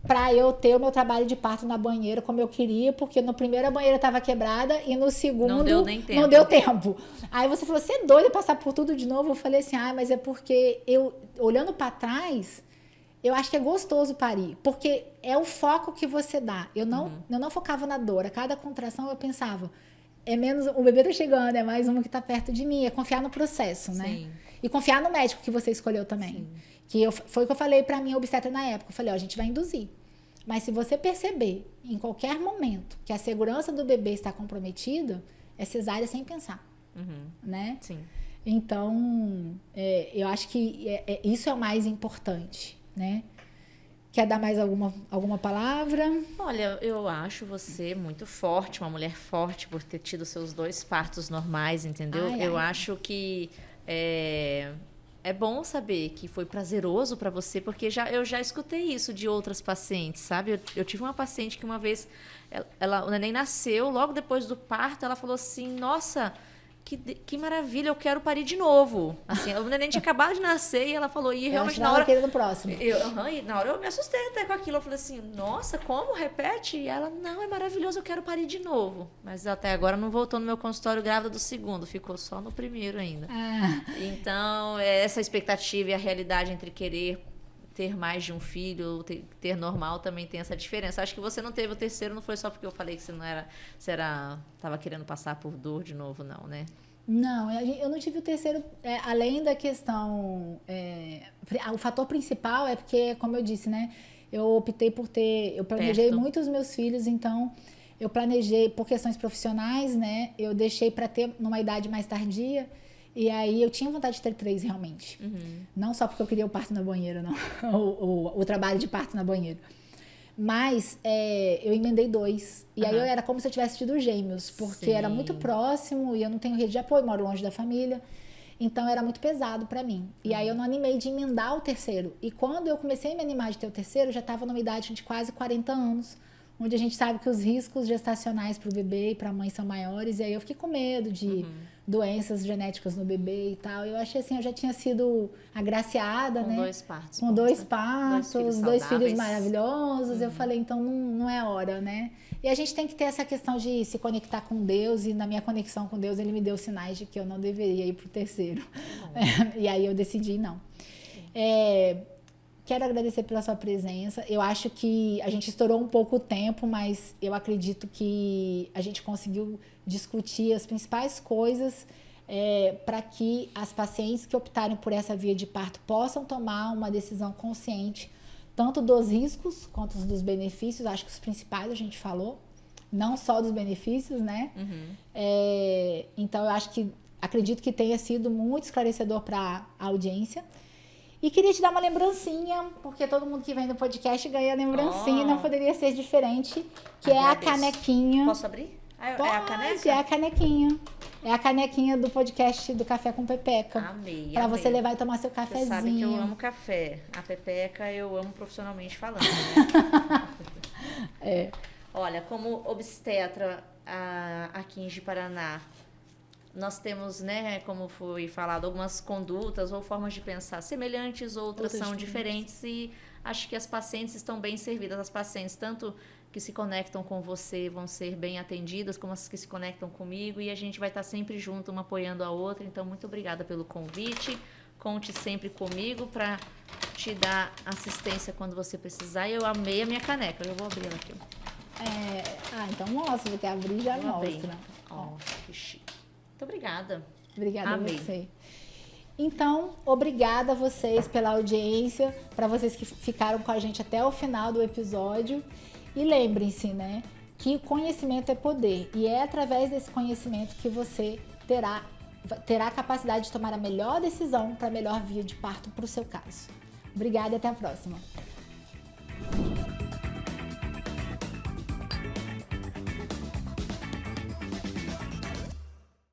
para eu ter o meu trabalho de parto na banheira como eu queria, porque no primeiro a banheira estava quebrada e no segundo não deu tempo. Aí você falou, você é doida passar por tudo de novo? Eu falei assim, mas é porque eu, olhando para trás, eu acho que é gostoso parir, porque é o foco que você dá. Eu não focava na dor. A cada contração eu pensava, o bebê tá chegando, é mais uma que tá perto de mim. É confiar no processo, né? Sim. E confiar no médico que você escolheu também. Sim. Foi o que eu falei pra minha obstetra na época. Eu falei, a gente vai induzir. Mas se você perceber, em qualquer momento, que a segurança do bebê está comprometida, é cesárea sem pensar. Né? Sim. Então, eu acho que isso é o mais importante, né? Quer dar mais alguma palavra? Olha, eu acho você muito forte, uma mulher forte por ter tido seus 2 partos normais, entendeu? Eu acho que é bom saber que foi prazeroso para você, porque eu já escutei isso de outras pacientes, sabe? Eu tive uma paciente que uma vez, o neném nasceu, logo depois do parto, ela falou assim, nossa, que maravilha, eu quero parir de novo. Assim, o neném tinha acabado de nascer e ela falou, e realmente na hora... no próximo. E na hora eu me assustei até com aquilo. Eu falei assim, nossa, como? Repete? E ela, não, é maravilhoso, eu quero parir de novo. Mas até agora não voltou no meu consultório grávida do segundo, ficou só no primeiro ainda. Então, essa expectativa e a realidade entre querer ter mais de um filho, ter normal, também tem essa diferença. Acho que você não teve o terceiro, não foi só porque eu falei que você estava querendo passar por dor de novo, não, né? Não, eu não tive o terceiro, além da questão, o fator principal é porque, como eu disse, né, eu optei por eu planejei muito os meus filhos, então eu planejei, por questões profissionais, né? Eu deixei para ter numa idade mais tardia. E aí eu tinha vontade de ter 3 realmente. Não só porque eu queria o parto na banheira, não. o trabalho de parto na banheira. Mas eu emendei 2. E aí era como se eu tivesse tido gêmeos. Porque era muito próximo e eu não tenho rede de apoio, moro longe da família. Então era muito pesado pra mim. E aí eu não animei de emendar o 3º. E quando eu comecei a me animar de ter o 3º, eu já estava numa idade de quase 40 anos. Onde a gente sabe que os riscos gestacionais para o bebê e para a mãe são maiores. E aí eu fiquei com medo de doenças genéticas no bebê e tal. Eu achei assim, eu já tinha sido agraciada, com né? 2 partos. Com 2 partos, 2 filhos maravilhosos. Eu falei, então não é hora, né? E a gente tem que ter essa questão de se conectar com Deus. E na minha conexão com Deus, ele me deu sinais de que eu não deveria ir pro 3º. E aí eu decidi não. Quero agradecer pela sua presença. Eu acho que a gente estourou um pouco o tempo, mas eu acredito que a gente conseguiu discutir as principais coisas para que as pacientes que optarem por essa via de parto possam tomar uma decisão consciente, tanto dos riscos quanto dos benefícios. Acho que os principais a gente falou, não só dos benefícios, né? Então eu acredito que tenha sido muito esclarecedor para a audiência. E queria te dar uma lembrancinha, porque todo mundo que vem no podcast ganha lembrancinha, não poderia ser diferente, que é a canequinha. Posso abrir? Pode, é a caneca? É a canequinha. É a canequinha do podcast do Café com Pepeca. Amei, Pra você levar e tomar seu Você cafezinho. sabe que eu amo café. A Pepeca eu amo profissionalmente falando, né? Olha, como obstetra aqui em Ji-Paraná, nós temos, né, como foi falado, algumas condutas ou formas de pensar semelhantes, outras são diferentes, e acho que as pacientes estão bem servidas. As pacientes, tanto que se conectam com você, vão ser bem atendidas, como as que se conectam comigo, e a gente vai estar sempre junto, uma apoiando a outra. Então, muito obrigada pelo convite. Conte sempre comigo para te dar assistência quando você precisar. E eu amei a minha caneca. Eu vou abrir ela aqui. Então mostra, porque abrir já mostra. Que chique. Muito obrigada. Obrigada a você. Então, obrigada a vocês pela audiência, para vocês que ficaram com a gente até o final do episódio. E lembrem-se, né, que o conhecimento é poder. E é através desse conhecimento que você terá a capacidade de tomar a melhor decisão para a melhor via de parto para o seu caso. Obrigada e até a próxima.